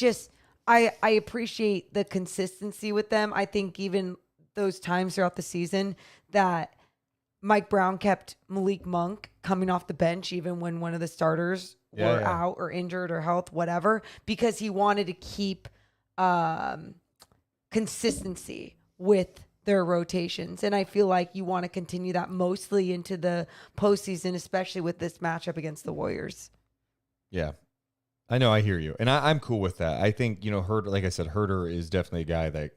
appreciate the consistency with them. I think even those times throughout the season that Mike Brown kept Malik Monk coming off the bench even when one of the starters were out or injured or health, whatever, because he wanted to keep consistency with their rotations. And I feel like you want to continue that mostly into the postseason, especially with this matchup against the Warriors. Yeah. I know. I hear you. And I'm cool with that. I think, Herter, like I said, Herter is definitely a guy that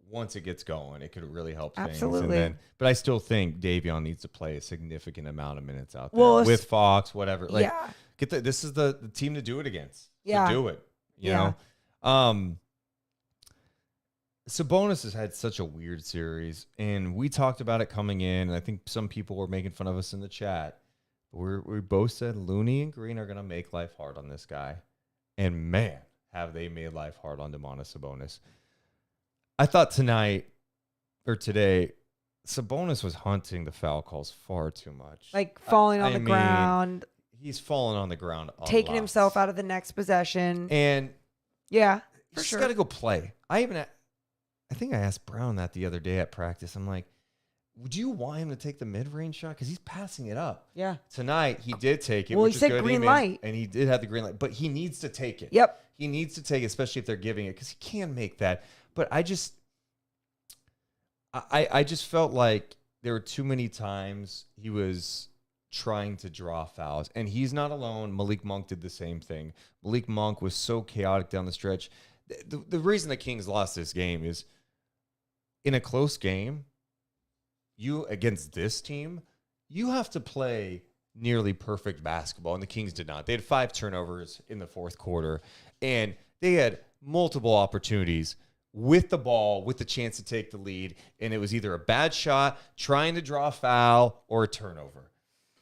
once it gets going, it could really help things. Absolutely. But I still think Davion needs to play a significant amount of minutes out there with Fox, whatever. Like, this is the team to do it against. Yeah. To do it. You know? Sabonis has had such a weird series, and we talked about it coming in, and I think some people were making fun of us in the chat. We both said Looney and Green are going to make life hard on this guy. And, man, have they made life hard on Domantas Sabonis. I thought today, Sabonis was hunting the foul calls far too much. Like falling on the ground. He's falling on the ground a taking lot. himself out of the next possession. And yeah, he's just got to go play. I think I asked Brown that the other day at practice. I'm like, would you want him to take the mid-range shot? Because he's passing it up. Yeah. Tonight, he did take it. Well, which he is said good. green light. And he did have the green light. But he needs to take it. Yep. He needs to take it, especially if they're giving it, because he can make that. But I just felt like there were too many times he was trying to draw fouls. And he's not alone. Malik Monk did the same thing. Malik Monk was so chaotic down the stretch. The reason the Kings lost this game is in a close game, you against this team, you have to play nearly perfect basketball, and the Kings did not. They had 5 turnovers in the fourth quarter, and they had multiple opportunities with the ball, with the chance to take the lead, and it was either a bad shot, trying to draw a foul, or a turnover.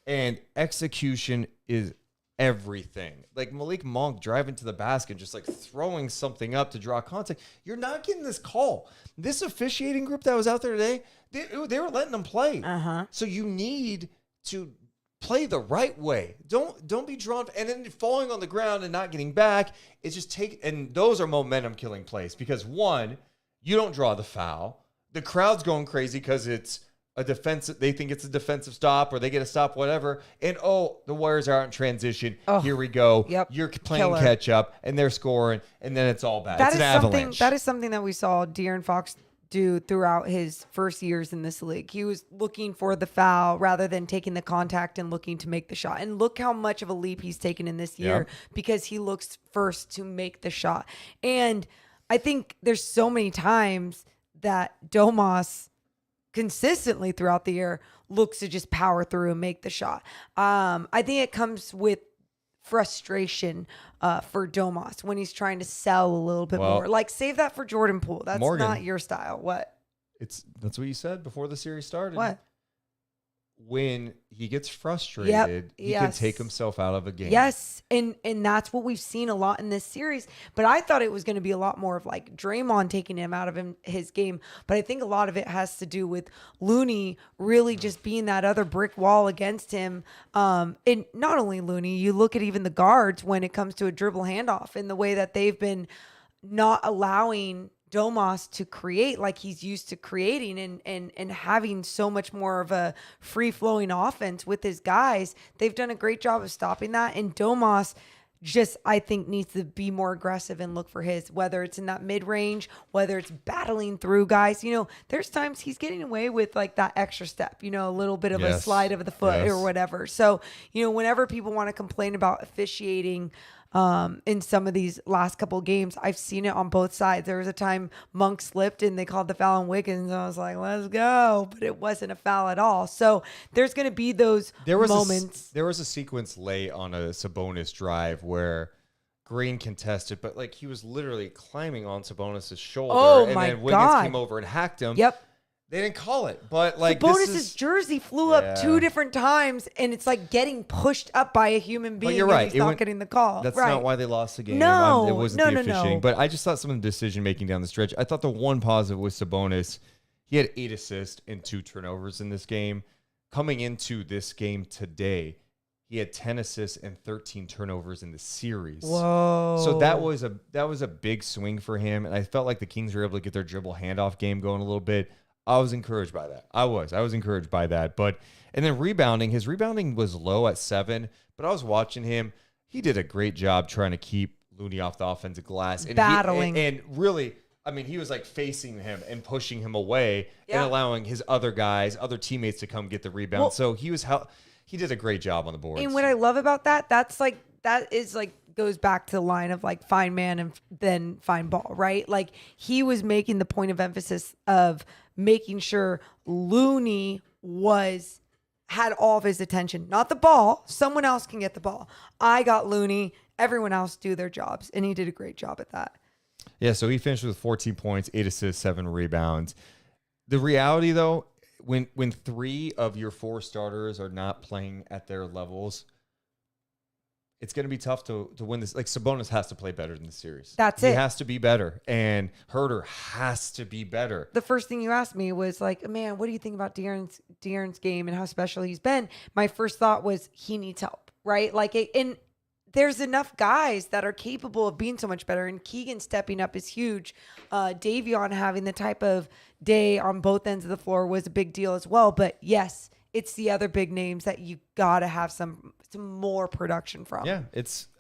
And execution is everything. Like Malik Monk driving to the basket, just like throwing something up to draw contact. You're not getting this call. This officiating group that was out there today, they were letting them play. So you need to play the right way. Don't be drawn and then falling on the ground and not getting back. It's just and those are momentum killing plays because one, you don't draw the foul. The crowd's going crazy because it's a defensive. They think it's a defensive stop or they get a stop, whatever. And the Warriors are out in transition. Here we go. Yep. You're playing catch up and they're scoring and then it's all bad. That it's is an avalanche. That is something that we saw De'Aaron Fox do throughout his first years in this league. He was looking for the foul rather than taking the contact and looking to make the shot. And look how much of a leap he's taken in this year because he looks first to make the shot. And I think there's so many times that Domas consistently throughout the year looks to just power through and make the shot. I think it comes with frustration for Domas when he's trying to sell a little bit more. Like, save that for Jordan Poole. That's not your style. What? That's what you said before the series started. What? When he gets frustrated, he can take himself out of a game. Yes, and that's what we've seen a lot in this series. But I thought it was going to be a lot more of like Draymond taking him out of his game. But I think a lot of it has to do with Looney really just being that other brick wall against him. And not only Looney, you look at even the guards when it comes to a dribble handoff and the way that they've been not allowing Domas to create like he's used to creating and having so much more of a free-flowing offense with his guys. They've done a great job of stopping that. And Domas just, I think, needs to be more aggressive and look for his, whether it's in that mid-range, whether it's battling through guys. There's times he's getting away with like that extra step, a little bit of a slide of the foot or whatever. So, whenever people want to complain about officiating in some of these last couple games, I've seen it on both sides. There was a time Monk slipped and they called the foul on Wiggins. And I was like, let's go. But it wasn't a foul at all. So there's going to be those moments. There was a sequence late on a Sabonis drive where Green contested, but like he was literally climbing on Sabonis' shoulder. Oh, and my then Wiggins God. came over and hacked him. Yep. They didn't call it, but like Sabonis' jersey flew up 2 different times, and it's like getting pushed up by a human being. But you're right. He's not getting the call. That's right. not why they lost the game. No, it wasn't the officiating. no. But I just thought some of the decision making down the stretch. I thought the one positive was Sabonis. He had 8 assists and 2 turnovers in this game. Coming into this game today, he had 10 assists and 13 turnovers in the series. Whoa! So that was a big swing for him, and I felt like the Kings were able to get their dribble handoff game going a little bit. I was encouraged by that. I was encouraged by that. And then rebounding, his rebounding was low at 7, but I was watching him. He did a great job trying to keep Looney off the offensive glass. And battling. And really, I mean, he was like facing him and pushing him away and allowing his other guys, other teammates to come get the rebound. Well, so he did a great job on the boards. And what I love about that goes back to the line of like find man and then find ball, right? Like he was making the point of emphasis of making sure Looney had all of his attention, not the ball. Someone else can get the ball. I got Looney. Everyone else do their jobs, and he did a great job at that. Yeah, so he finished with 14 points, 8 assists, 7 rebounds. The reality, though, when 3 of your 4 starters are not playing at their levels, it's going to be tough to win this. Like, Sabonis has to play better in the series. That's He it. has to be better, and Herter has to be better. The first thing you asked me was like, man, what do you think about De'Aaron's game and how special he's been? My first thought was he needs help, right? Like, and there's enough guys that are capable of being so much better, and Keegan stepping up is huge. Davion having the type of day on both ends of the floor was a big deal as well. But yes, it's the other big names that you got to have some more production from. Yeah,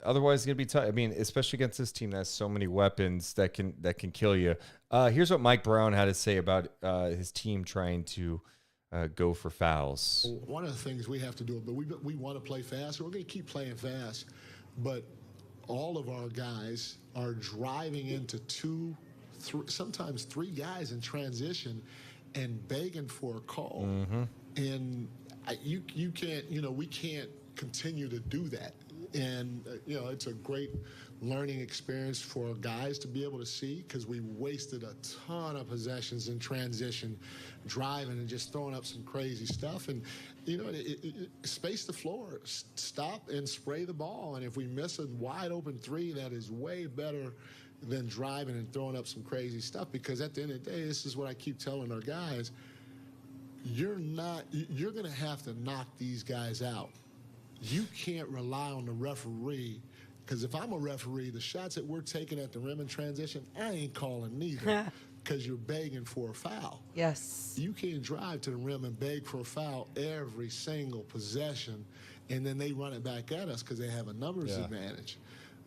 otherwise it's gonna be tough. I mean, especially against this team that has so many weapons that can kill you. Here's what Mike Brown had to say about his team trying to go for fouls. One of the things we have to do, but we want to play fast. We're going to keep playing fast, but all of our guys are driving into 2, 3, sometimes 3 guys in transition and begging for a call. Mm-hmm. And you can't, we can't continue to do that. And, it's a great learning experience for guys to be able to see, because we wasted a ton of possessions in transition, driving and just throwing up some crazy stuff. And, space the floor, stop and spray the ball. And if we miss a wide open 3, that is way better than driving and throwing up some crazy stuff. Because at the end of the day, this is what I keep telling our guys. You're going to have to knock these guys out. You can't rely on the referee, because if I'm a referee, the shots that we're taking at the rim in transition, I ain't calling neither, because you're begging for a foul. Yes. You can't drive to the rim and beg for a foul every single possession, and then they run it back at us because they have a numbers advantage.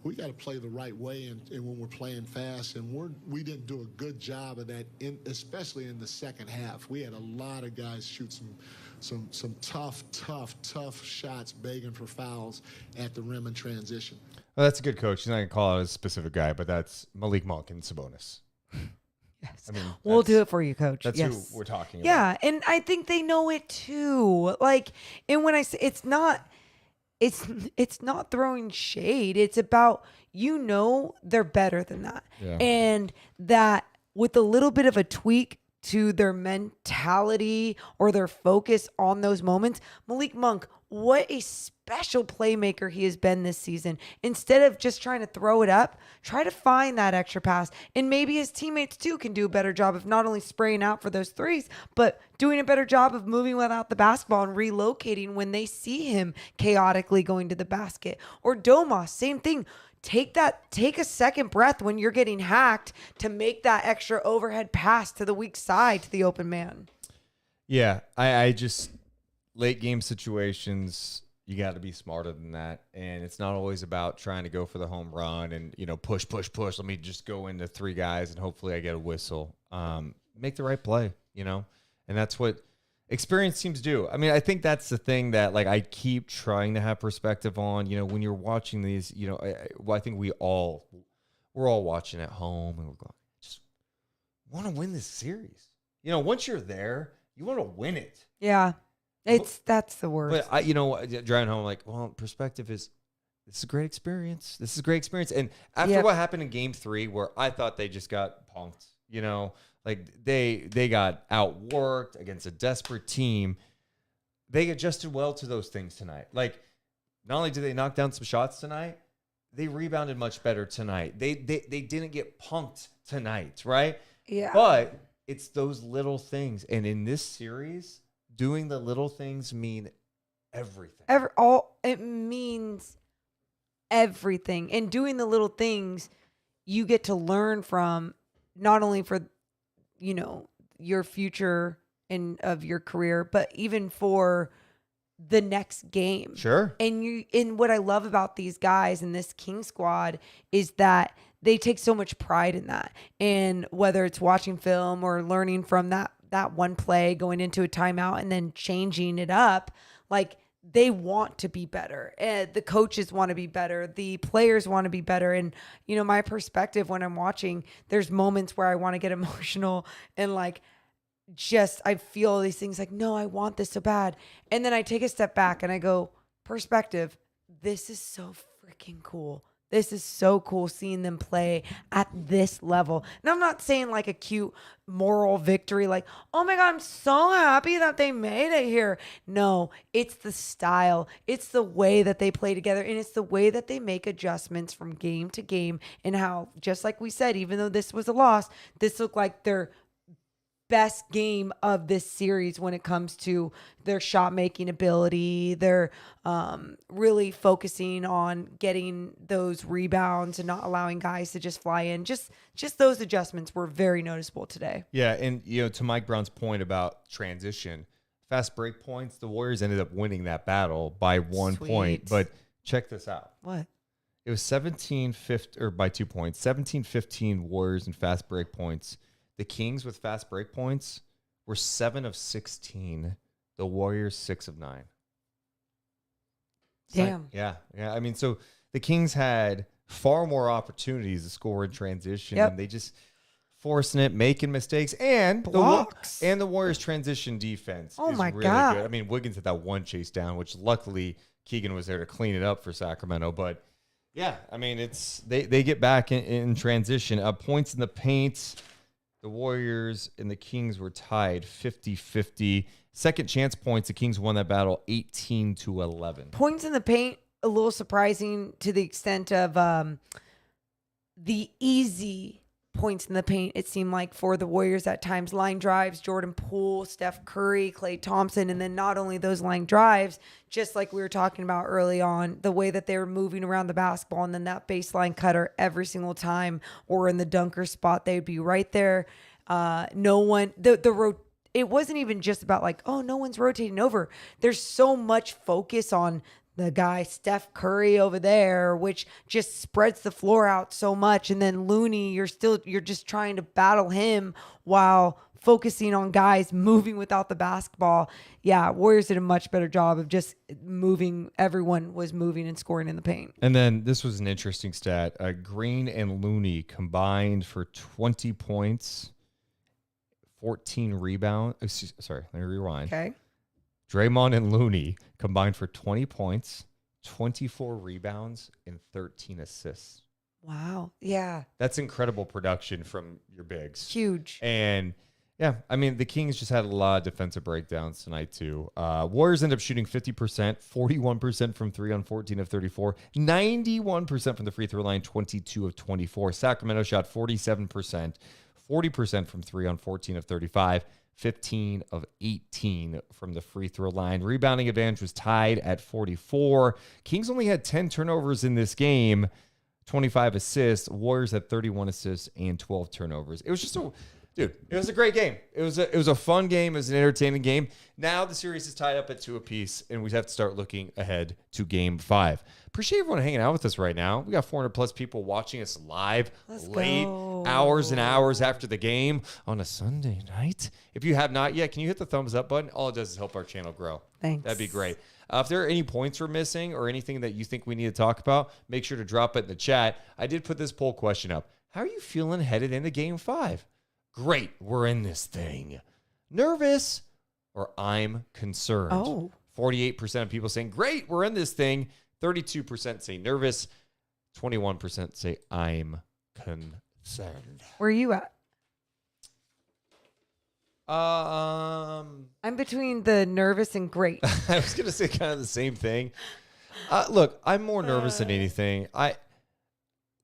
We got to play the right way, and when we're playing fast, and we didn't do a good job of that, especially in the second half. We had a lot of guys shoot some tough shots, begging for fouls at the rim in transition. Well, that's a good coach. He's not going to call out a specific guy, but that's Malik Monk and Sabonis. Yes. I mean, we'll do it for you, Coach. That's yes. who we're talking about. Yeah, and I think they know it too. Like, and when I say it's not throwing shade. It's about, they're better than that. Yeah. And that with a little bit of a tweak to their mentality or their focus on those moments, Malik Monk, what a special playmaker he has been this season. Instead of just trying to throw it up, try to find that extra pass. And maybe his teammates too can do a better job of not only spraying out for those threes, but doing a better job of moving without the basketball and relocating when they see him chaotically going to the basket. Or Domas, same thing. take a second breath when you're getting hacked to make that extra overhead pass to the weak side to the open man. Yeah, I just late game situations, you got to be smarter than that, and it's not always about trying to go for the home run and push. Let me just go into 3 guys and hopefully I get a whistle. Make the right play, and that's what experience teams do. I mean, I think that's the thing that I keep trying to have perspective on. When you're watching these, I think we're all watching at home and we're going, just want to win this series. Once you're there, you want to win it. Yeah. That's the worst. But driving home, I'm like, well, perspective is this is a great experience. This is a great experience. And after what happened in game 3, where I thought they just got punked, they got outworked against a desperate team. They adjusted well to those things tonight. Not only did they knock down some shots tonight, they rebounded much better tonight. They didn't get punked tonight, right? Yeah. But it's those little things. And in this series, doing the little things mean everything. It means everything. And doing the little things, you get to learn from, not only for your future of your career, but even for the next game. Sure. And what I love about these guys in this King squad is that they take so much pride in that. And whether it's watching film or learning from that one play, going into a timeout and then changing it up, they want to be better. And the coaches want to be better. The players want to be better. And, my perspective when I'm watching, there's moments where I want to get emotional and I feel these things no, I want this so bad. And then I take a step back and I go, perspective, this is so freaking cool. This is so cool seeing them play at this level. And I'm not saying a cute moral victory, oh my God, I'm so happy that they made it here. No, it's the style. It's the way that they play together. And it's the way that they make adjustments from game to game. And how, just like we said, even though this was a loss, this looked like their best game of this series when it comes to their shot making ability. They're really focusing on getting those rebounds and not allowing guys to just fly in. Just those adjustments were very noticeable today. Yeah, and to Mike Brown's point about transition, fast break points, the Warriors ended up winning that battle by 1 point. But check this out. What? It was 17-15 or by 2 points. 17-15 Warriors in fast break points. The Kings with fast break points were 7 of 16. The Warriors 6 of 9. Damn. Yeah. I mean, so the Kings had far more opportunities to score in transition, and they just forcing it, making mistakes, and blocks. The Warriors' transition defense. Oh is my really God. good. I mean, Wiggins had that one chase down, which luckily Keegan was there to clean it up for Sacramento, but. Yeah, I mean, they get back in transition. Points in the paint. The Warriors and the Kings were tied 50-50. Second chance points, the Kings won that battle 18-11. Points in the paint, a little surprising to the extent of the easy points in the paint, it seemed like, for the Warriors at times. Line drives, Jordan Poole, Steph Curry, Klay Thompson, and then not only those line drives, just like we were talking about early on, the way that they were moving around the basketball and then that baseline cutter every single time, or in the dunker spot, they'd be right there. No one, it wasn't even just about no one's rotating over. There's so much focus on the guy Steph Curry over there, which just spreads the floor out so much. And then Looney, you're just trying to battle him while focusing on guys moving without the basketball. Yeah, Warriors did a much better job of just moving. Everyone was moving and scoring in the paint. And then this was an interesting stat. Green and Looney combined for 20 points, 14 rebounds. Sorry, let me rewind. Okay. Draymond and Looney combined for 20 points, 24 rebounds, and 13 assists. Wow. Yeah. That's incredible production from your bigs. Huge. And yeah, I mean, the Kings just had a lot of defensive breakdowns tonight too. Warriors end up shooting 50%, 41% from 3 on 14 of 34, 91% from the free throw line, 22 of 24. Sacramento shot 47%, 40% from 3 on 14 of 35. 15 of 18 from the free throw line. Rebounding advantage was tied at 44. Kings only had 10 turnovers in this game. 25 assists. Warriors had 31 assists and 12 turnovers. It was just it was a great game. It was a fun game. It was an entertaining game. Now the series is tied up at 2 apiece, and we have to start looking ahead to Game 5. Appreciate everyone hanging out with us right now. We got 400 plus people watching us live, hours and hours after the game on a Sunday night. If you have not yet, can you hit the thumbs up button? All it does is help our channel grow. Thanks. That'd be great. If there are any points we're missing or anything that you think we need to talk about, make sure to drop it in the chat. I did put this poll question up. How are you feeling headed into Game 5? Great, we're in this thing. Nervous or I'm concerned? Oh. 48% of people saying, great, we're in this thing. 32% say nervous. 21% say I'm concerned. Where are you at? I'm between the nervous and great. I was going to say kind of the same thing. Look, I'm more nervous than anything.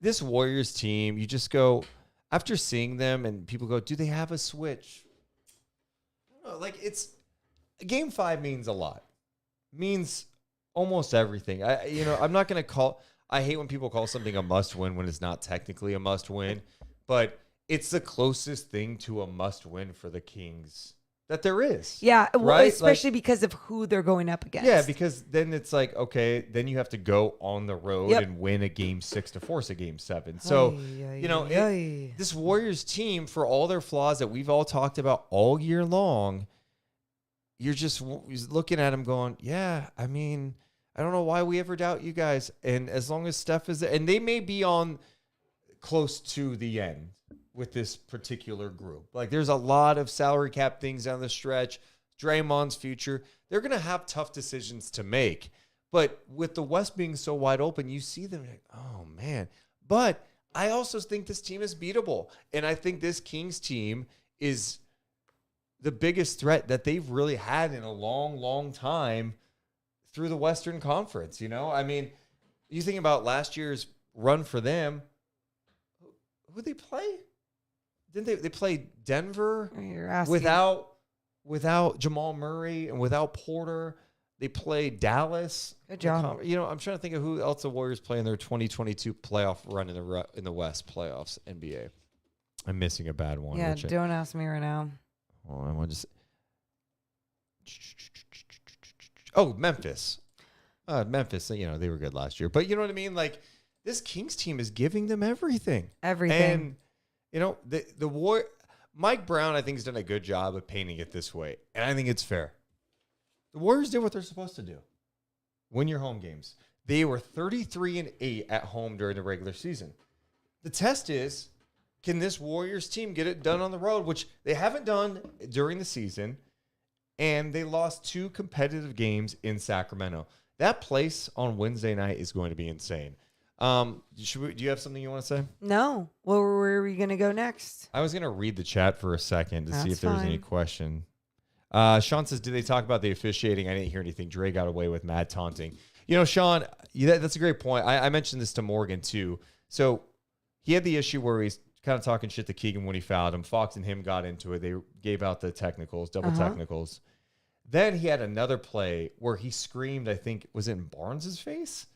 This Warriors team, you just go, after seeing them and people go, do they have a switch? I don't know, like it's Game 5 means a lot. Means almost everything. I'm not going to call, I hate when people call something a must win when it's not technically a must win, but it's the closest thing to a must win for the Kings that there is. Yeah, well, right? especially because of who they're going up against. Yeah, because then it's like, okay, then you have to go on the road and win a Game 6 to force a Game 7. So, this Warriors team, for all their flaws that we've all talked about all year long, you're just looking at them going, yeah, I mean, I don't know why we ever doubt you guys. And as long as Steph is there, and they may be on close to the end with this particular group. Like there's a lot of salary cap things down the stretch, Draymond's future. They're going to have tough decisions to make. But with the West being so wide open, you see them like, oh man. But I also think this team is beatable. And I think this Kings team is the biggest threat that they've really had in a long, long time through the Western Conference. I mean, you think about last year's run for them. Who they play? Didn't they play Denver without Jamal Murray and without Porter? They played Dallas. Good job. I'm trying to think of who else the Warriors play in their 2022 playoff run in the West playoffs, NBA. I'm missing a bad one. Yeah, don't ask me right now. Oh, I want to. Oh, Memphis. Memphis. They were good last year, but you know what I mean. Like this Kings team is giving them everything. Everything. And the war. Mike Brown, I think, has done a good job of painting it this way, and I think it's fair. The Warriors did what they're supposed to do. Win your home games. They were 33-8 at home during the regular season. The test is, can this Warriors team get it done on the road, which they haven't done during the season, and they lost 2 competitive games in Sacramento. That place on Wednesday night is going to be insane. Do you have something you want to say? No. Well, where are we going to go next? I was going to read the chat for a second to see if there was any question. Sean says, did they talk about the officiating? I didn't hear anything. Dre got away with mad taunting. Sean, that's a great point. I mentioned this to Morgan, too. So he had the issue where he's kind of talking shit to Keegan when he fouled him. Fox and him got into it. They gave out the technicals, double technicals. Then he had another play where he screamed, I think, was it in Barnes' face?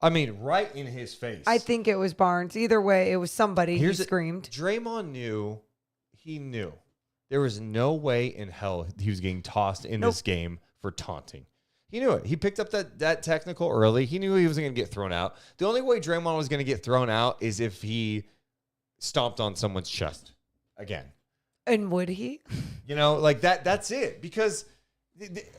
I mean, right in his face. I think it was Barnes. Either way, it was somebody who screamed. Draymond knew. He knew. There was no way in hell he was getting tossed in this game for taunting. He knew it. He picked up that technical early. He knew he wasn't going to get thrown out. The only way Draymond was going to get thrown out is if he stomped on someone's chest again. And would he? That's it. Because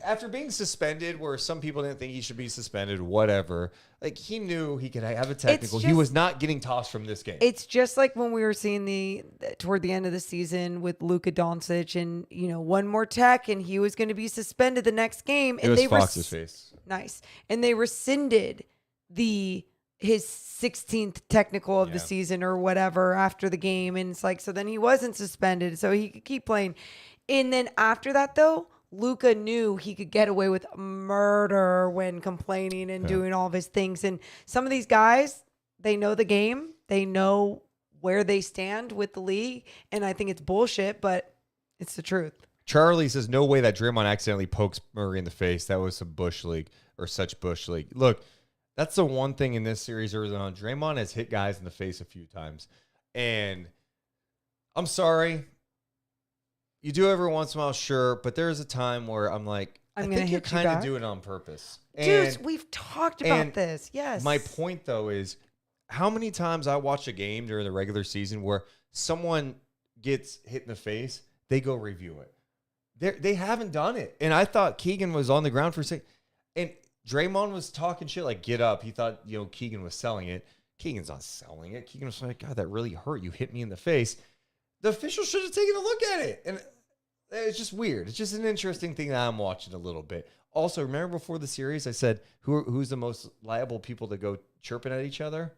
after being suspended, where some people didn't think he should be suspended, whatever, he knew he could have a technical. He was not getting tossed from this game. It's just like when we were seeing toward the end of the season with Luka Doncic and, one more tech and he was going to be suspended the next game. And it was Fox's face. Nice. And they rescinded his 16th technical of the season or whatever after the game. And it's so then he wasn't suspended, so he could keep playing. And then after that, though, Luka knew he could get away with murder when complaining and doing all of his things. And some of these guys, they know the game. They know where they stand with the league. And I think it's bullshit, but it's the truth. Charlie says, no way that Draymond accidentally pokes Murray in the face. That was some Bush League or such Bush League. Look, That's the one thing in this series early on. Draymond has hit guys in the face a few times. And I'm sorry. You do every once in a while, sure. But there's a time where I'm like, I think you're kind of doing it on purpose. Dude, we've talked about this. Yes. My point, though, is how many times I watch a game during the regular season where someone gets hit in the face, they go review it. They haven't done it. And I thought Keegan was on the ground for a second. And Draymond was talking shit like, get up. He thought, Keegan was selling it. Keegan's not selling it. Keegan was like, God, that really hurt. You hit me in the face. The official should have taken a look at it. And it's just weird. It's just an interesting thing that I'm watching a little bit. Also, remember before the series, I said, who's the most liable people to go chirping at each other?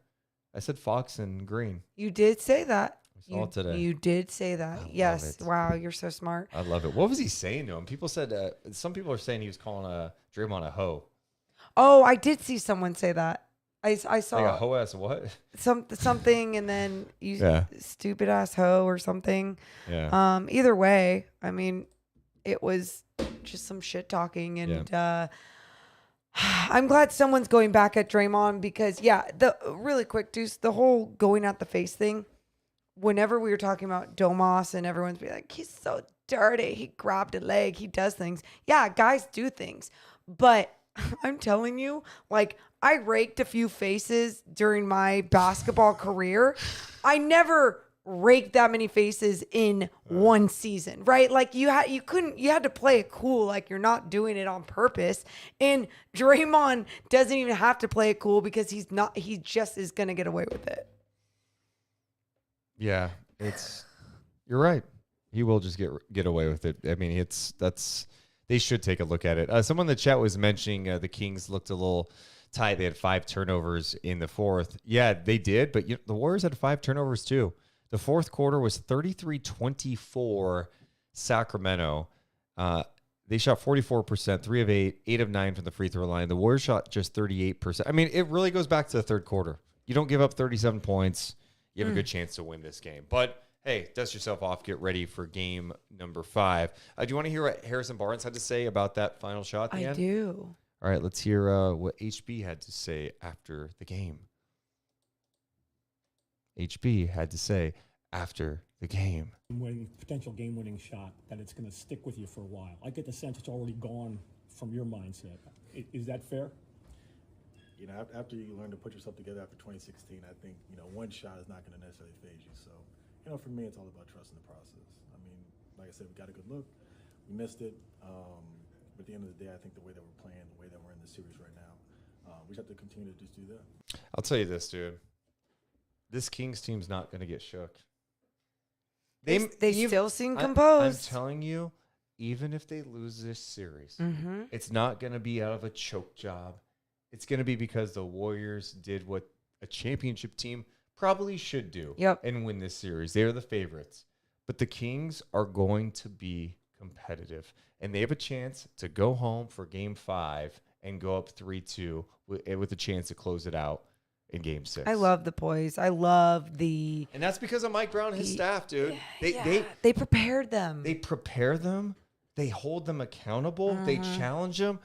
I said Fox and Green. You did say that. I saw it today. You did say that. Yes. Wow, you're so smart. I love it. What was he saying to him? People said, some people are saying he was calling Draymond a hoe. Oh, I did see someone say that. I saw like a hoe ass what? Something, and then stupid ass hoe or something. Yeah. Either way, I mean, it was just some shit talking, and I'm glad someone's going back at Draymond because the really quick, Deuce, the whole going at the face thing. Whenever we were talking about Domas and everyone's be like, he's so dirty. He grabbed a leg. He does things. Yeah, guys do things, but I'm telling you, like, I raked a few faces during my basketball career. I never raked that many faces in one season, right? Like you had to play it cool. Like you're not doing it on purpose. And Draymond doesn't even have to play it cool because he just is going to get away with it. Yeah, you're right. He will just get away with it. I mean, they should take a look at it. Someone in the chat was mentioning the Kings looked a little tight. They had 5 turnovers in the fourth. Yeah, they did, but the Warriors had 5 turnovers too. The fourth quarter was 33-24 Sacramento. They shot 44%, 3 of 8, 8 of 9 from the free throw line. The Warriors shot just 38%. I mean, it really goes back to the third quarter. You don't give up 37 points. You have a good chance to win this game. But hey, dust yourself off. Get ready for game number 5. Do you want to hear what Harrison Barnes had to say about that final shot? I do. All right, let's hear what HB had to say after the game. HB had to say after the game. Potential game-winning shot that it's going to stick with you for a while. I get the sense it's already gone from your mindset. Is that fair? After you learn to put yourself together after 2016, I think, one shot is not going to necessarily phase you. So, for me, it's all about trusting the process. I mean, like I said, we got a good look. We missed it. But at the end of the day, I think the way that we're playing, the way that we're in the series right now, we just have to continue to just do that. I'll tell you this, dude. This Kings team's not going to get shook. They still seem composed. I'm telling you, even if they lose this series, it's not going to be out of a choke job. It's going to be because the Warriors did what a championship team probably should do and win this series. They are the favorites. But the Kings are going to be competitive, and they have a chance to go home for Game 5 and go up 3-2 with a chance to close it out in Game 6. I love the poise. I love and that's because of Mike Brown and his staff, dude. They prepared them. They prepare them. They hold them accountable. They challenge them.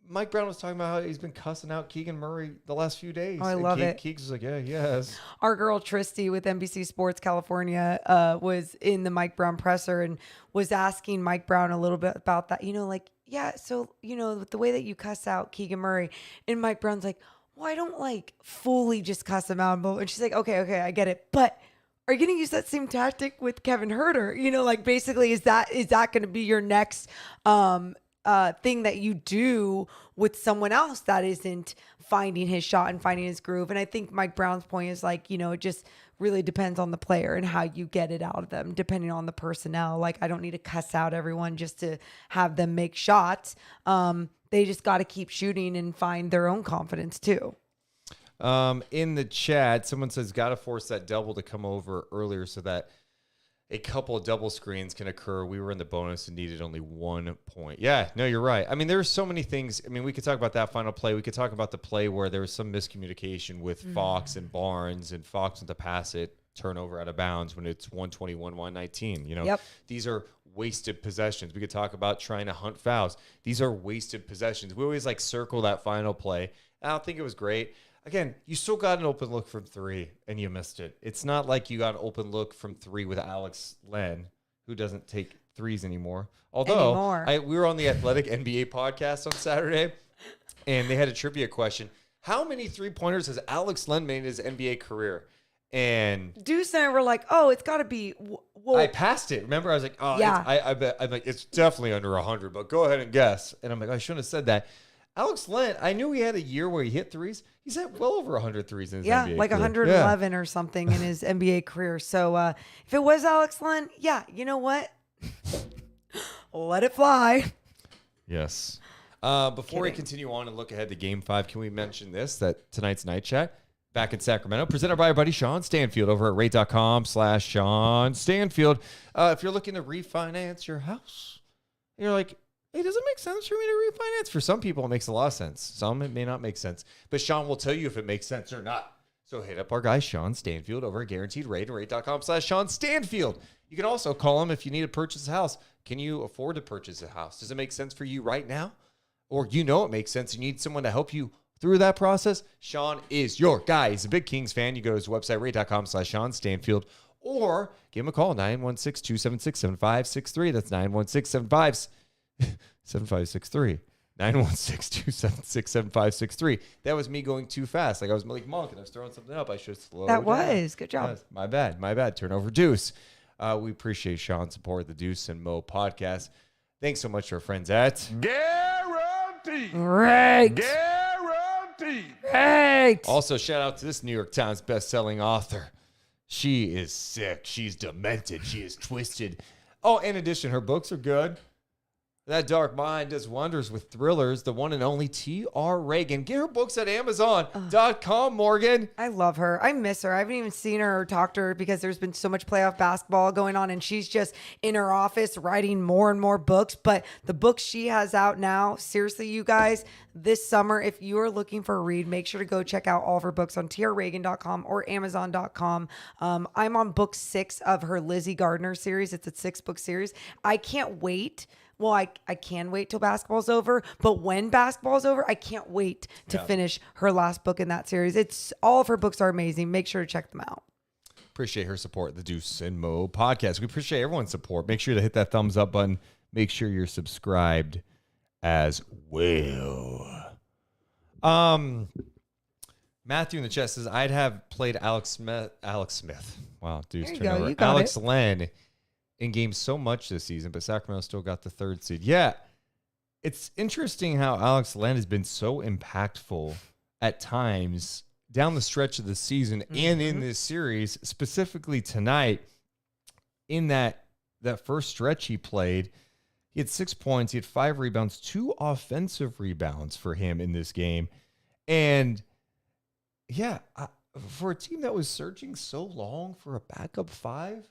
Mike Brown was talking about how he's been cussing out Keegan Murray the last few days. Oh, I love it. Keegan's was like, yeah, he has. Our girl Tristy with NBC Sports California was in the Mike Brown presser and was asking Mike Brown a little bit about that. So, the way that you cuss out Keegan Murray. And Mike Brown's like, well, I don't fully just cuss him out. And she's like, okay, I get it. But are you going to use that same tactic with Kevin Huerter? Basically, is that going to be your next thing that you do with someone else that isn't finding his shot and finding his groove? And I think Mike Brown's point is it just really depends on the player and how you get it out of them, depending on the personnel. I don't need to cuss out everyone just to have them make shots. They just got to keep shooting and find their own confidence too. In the chat, someone says, got to force that double to come over earlier so that a couple of double screens can occur. We were in the bonus and needed only 1 point. Yeah, no, you're right. I mean, there's so many things. I mean, we could talk about that final play. We could talk about the play where there was some miscommunication with Fox and Barnes, and Fox went to pass it, turnover out of bounds when it's 121-119. These are wasted possessions. We could talk about trying to hunt fouls. These are wasted possessions. We always circle that final play. I don't think it was great. Again, you still got an open look from 3 and you missed it. It's not like you got an open look from 3 with Alex Len, who doesn't take threes anymore. Although we were on the Athletic NBA podcast on Saturday, and they had a trivia question. How many 3-pointers has Alex Len made in his NBA career? And Deuce and I were like, oh, it's got to be. Well, I passed it. Remember, I was like, oh, Yeah. I bet. I'm like, it's definitely under 100, but go ahead and guess. And I'm like, I shouldn't have said that. Alex Len, I knew he had a year where he hit threes. He's had well over 100 threes in his NBA like career. 111 or something in his NBA career. So if it was Alex Len, yeah, you know what? Let it fly. Yes. Before we continue on and look ahead to Game 5, can we mention this, that tonight's Night Chat back in Sacramento, presented by our buddy Sean Stanfield over at rate.com/Sean Stanfield. If you're looking to refinance your house, you're like, hey, does it make sense for me to refinance? For some people, it makes a lot of sense. Some, it may not make sense. But Sean will tell you if it makes sense or not. So hit up our guy, Sean Stanfield, over at Guaranteed Rate and rate.com/Sean Stanfield. You can also call him if you need to purchase a house. Can you afford to purchase a house? Does it make sense for you right now? Or you know it makes sense. You need someone to help you through that process. Sean is your guy. He's a big Kings fan. You go to his website, rate.com/Sean Stanfield, or give him a call, 916-276-7563. That's 916-7563. 916-276-7563. That was me going too fast. Like I was like Monk and I was throwing something up. I should slow That down. was. Good job. Yes, my bad. Turnover Deuce. We appreciate Sean's support of the Deuce and Mo podcast. Thanks so much to our friends at Guaranteed. Right. Guaranteed. Right. Also, shout out to this New York Times best-selling author. She is sick. She's demented. She is twisted. Oh, in addition, her books are good. That Dark Mind does wonders with thrillers. The one and only T.R. Reagan. Get her books at Amazon.com, Morgan. I love her. I miss her. I haven't even seen her or talked to her because there's been so much playoff basketball going on, and she's just in her office writing more and more books. But the books she has out now, seriously, you guys, this summer, if you are looking for a read, make sure to go check out all of her books on trreagan.com or amazon.com. I'm on book 6 of her Lizzie Gardner series. It's a 6-book series. I can't wait. Well, I can wait till basketball's over, but when basketball's over, I can't wait to finish her last book in that series. It's all of her books are amazing. Make sure to check them out. Appreciate her support, the Deuce and Mo podcast. We appreciate everyone's support. Make sure to hit that thumbs up button. Make sure you're subscribed as well. Matthew in the chat says, I'd have played Alex Smith. Wow, Deuce There you turnover. go. You got Alex it. Len in games so much this season, but Sacramento still got the 3rd seed. Yeah, it's interesting how Alex Len has been so impactful at times down the stretch of the season and in this series, specifically tonight. In that first stretch he played, he had 6 points, he had 5 rebounds, 2 offensive rebounds for him in this game. And yeah, for a team that was searching so long for a backup 5,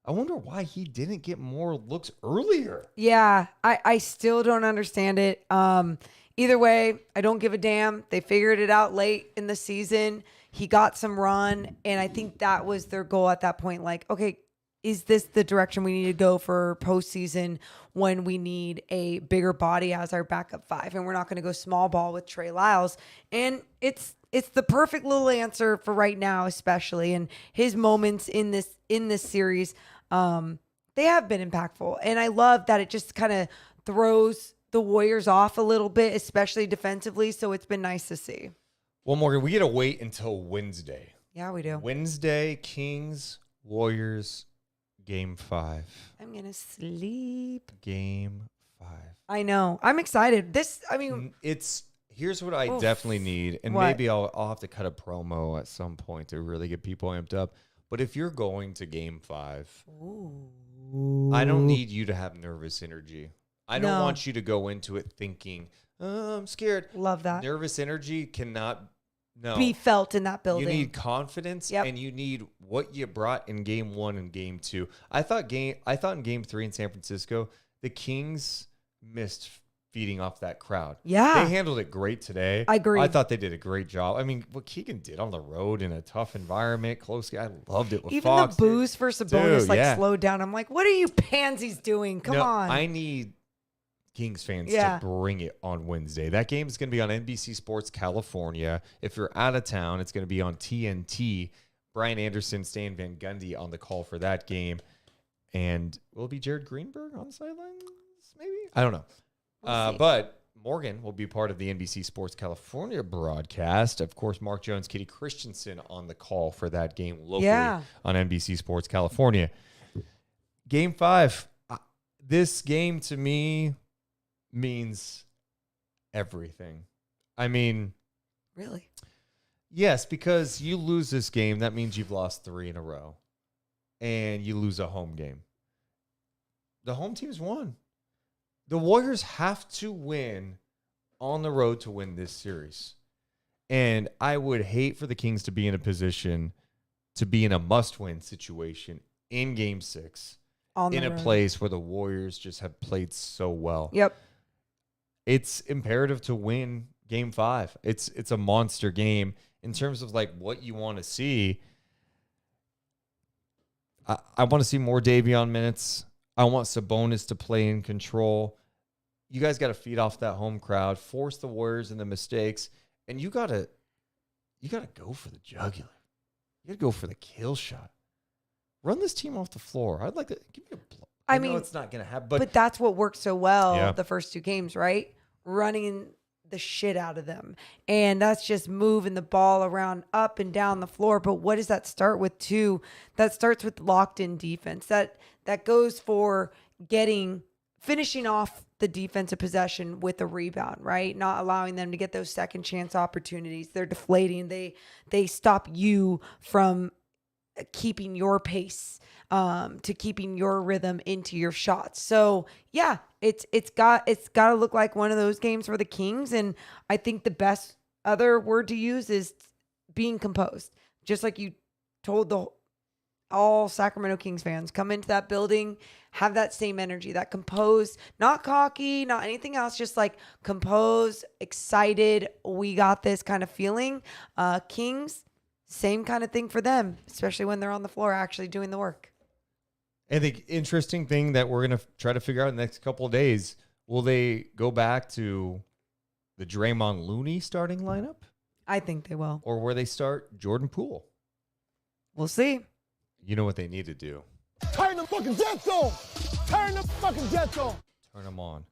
I wonder why he didn't get more looks earlier. Yeah, I still don't understand it. Either way, I don't give a damn. They figured it out late in the season. He got some run, and I think that was their goal at that point. Like, okay, is this the direction we need to go for postseason when we need a bigger body as our backup 5? And we're not going to go small ball with Trey Lyles. And it's the perfect little answer for right now, especially. And his moments in this series, they have been impactful. And I love that it just kind of throws the Warriors off a little bit, especially defensively. So it's been nice to see. Well, Morgan, we got to wait until Wednesday. Yeah, we do. Wednesday, Kings, Warriors, Game 5. I'm going to sleep. Game 5. I know. I'm excited. Here's what I definitely need, and What? maybe I'll have to cut a promo at some point to really get people amped up. But if you're going to Game 5, I don't need you to have nervous energy. I don't want you to go into it thinking, oh, I'm scared. Love that. Nervous energy cannot be felt in that building. You need confidence, and you need what you brought in Game 1 and Game 2. I thought in Game 3 in San Francisco, the Kings missed feeding off that crowd. Yeah. They handled it great today. I agree. I thought they did a great job. I mean, what Keegan did on the road in a tough environment, close. I loved it with Even Fox. the booze for Sabonis Dude, slowed down. I'm like, what are you pansies doing? Come on. I need Kings fans to bring it on Wednesday. That game is going to be on NBC Sports California. If you're out of town, it's going to be on TNT. Brian Anderson, Stan Van Gundy on the call for that game. And will it be Jared Greenberg on the sidelines? Maybe? I don't know. But Morgan will be part of the NBC Sports California broadcast. Of course, Mark Jones, Kitty Christensen on the call for that game locally on NBC Sports California. Game 5. This game to me means everything. I mean, really? Yes, because you lose this game, that means you've lost 3 in a row. And you lose a home game. The home team's won. The Warriors have to win on the road to win this series. And I would hate for the Kings to be in a position to be in a must-win situation in Game 6 in a place where the Warriors just have played so well. Yep. It's imperative to win Game 5. It's a monster game in terms of like what you want to see. I want to see more Davion minutes. I want Sabonis to play in control. You guys got to feed off that home crowd, force the Warriors into mistakes, and you got to go for the jugular. You got to go for the kill shot. Run this team off the floor. I'd like to give you a blow. I mean, it's not going to happen, but that's what worked so well the first 2 games, right? Running the shit out of them. And that's just moving the ball around up and down the floor. But what does that start with too? That starts with locked in defense. That goes for finishing off the defensive possession with a rebound, right? Not allowing them to get those second chance opportunities. They're deflating. They stop you from keeping your pace, to keeping your rhythm into your shots. So yeah, it's got to look like one of those games for the Kings. And I think the best other word to use is being composed. Just like you told all Sacramento Kings fans, come into that building, have that same energy, that composed, not cocky, not anything else, just like composed, excited, we got this kind of feeling. Kings, same kind of thing for them, especially when they're on the floor actually doing the work. And the interesting thing that we're going to try to figure out in the next couple of days, will they go back to the Draymond Looney starting lineup? I think they will. Or will they start Jordan Poole? We'll see. You know what they need to do? Turn the fucking jets on! Turn the fucking jets on! Turn them on.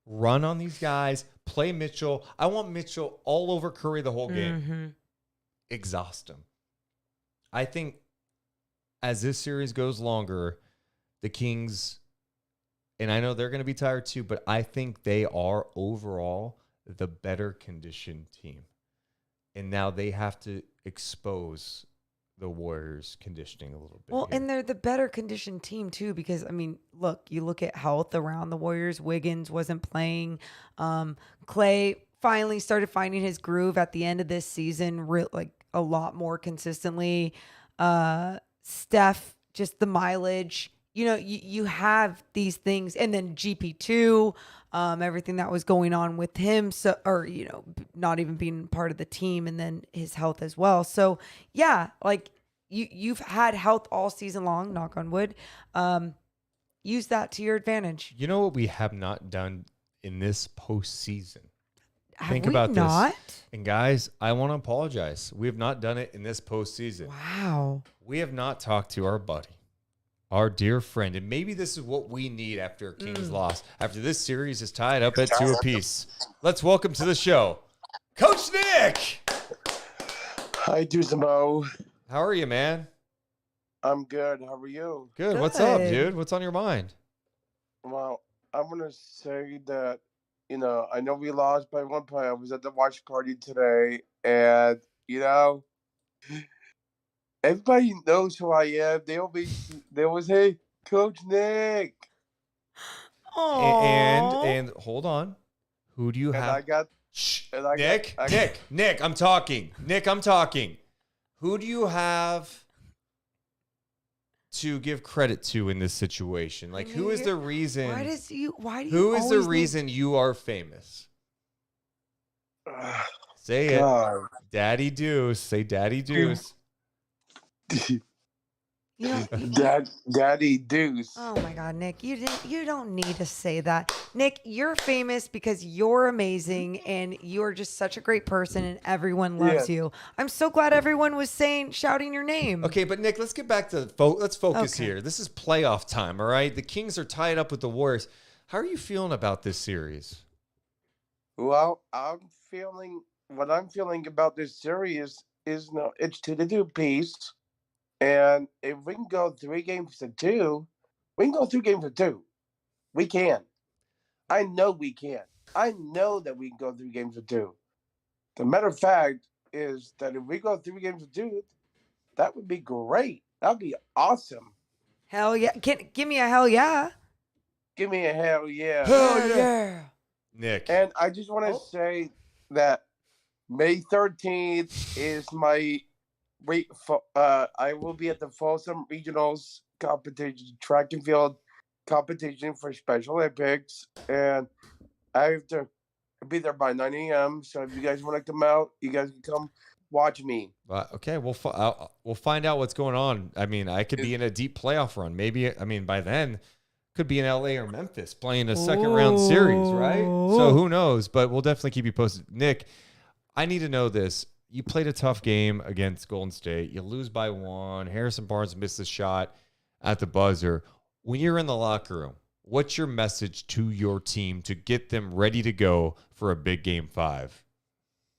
Run on these guys. Play Mitchell. I want Mitchell all over Curry the whole game. Mm-hmm. Exhaust him. I think as this series goes longer, the Kings, and I know they're going to be tired too, but I think they are overall the better conditioned team. And now they have to expose the Warriors conditioning a little bit. Well, here. and they're the better conditioned team too, because I mean, look, you look at health around the Warriors. Wiggins wasn't playing. Clay finally started finding his groove at the end of this season, like a lot more consistently. Steph, just the mileage. You know, you have these things, and then GP2, everything that was going on with him, so, or, you know, not even being part of the team, and then his health as well. So yeah, like you've had health all season long, knock on wood. Use that to your advantage. You know what we have not done in this postseason? Think about this. And guys, I want to apologize. We have not done it in this postseason. Wow. We have not talked to our buddy, our dear friend, and maybe this is what we need after a Kings loss. After this series is tied up at 2 apiece. Let's welcome to the show, Coach Nick. Hi, Deuce and Mo. How are you, man? I'm good. How are you? Good. What's up, dude? What's on your mind? Well, I'm gonna say that, you know, I know we lost by 1 point. I was at the watch party today, and you know, everybody knows who I am. They always say, Coach Nick. And hold on. Who do you have? Nick, I'm talking. Nick, I'm talking. Who do you have to give credit to in this situation? Like, who is the reason? Who is the reason you are famous? Say it. Daddy Deuce. Say Daddy Deuce. He's Daddy Deuce. Oh my God, Nick, you don't need to say that. Nick, you're famous because you're amazing and you're just such a great person and everyone loves you. I'm so glad everyone was shouting your name. Okay, but Nick, let's get back to let's focus here. This is playoff time, all right? The Kings are tied up with the Warriors. How are you feeling about this series? Well, what I'm feeling about this series is it's 2-2 piece. And if we can go 3-2, we can go 2. We can. I know we can. I know that we can go 3-2. The matter of fact is that if we go 3-2, that would be great. That would be awesome. Hell yeah. Give me a hell yeah. Give me a hell yeah. Hell yeah. Nick. And I just want to say that May 13th is my I will be at the Folsom Regionals competition, track and field competition for Special Olympics, and I have to be there by 9 a.m. So if you guys want to come out, you guys can come watch me. Okay, we'll find out what's going on. I mean, I could be in a deep playoff run. Maybe, I mean, by then, could be in LA or Memphis playing a second round series, right? So who knows? But we'll definitely keep you posted. Nick, I need to know this. You played a tough game against Golden State. You lose by 1. Harrison Barnes missed a shot at the buzzer. When you're in the locker room, what's your message to your team to get them ready to go for a big game 5?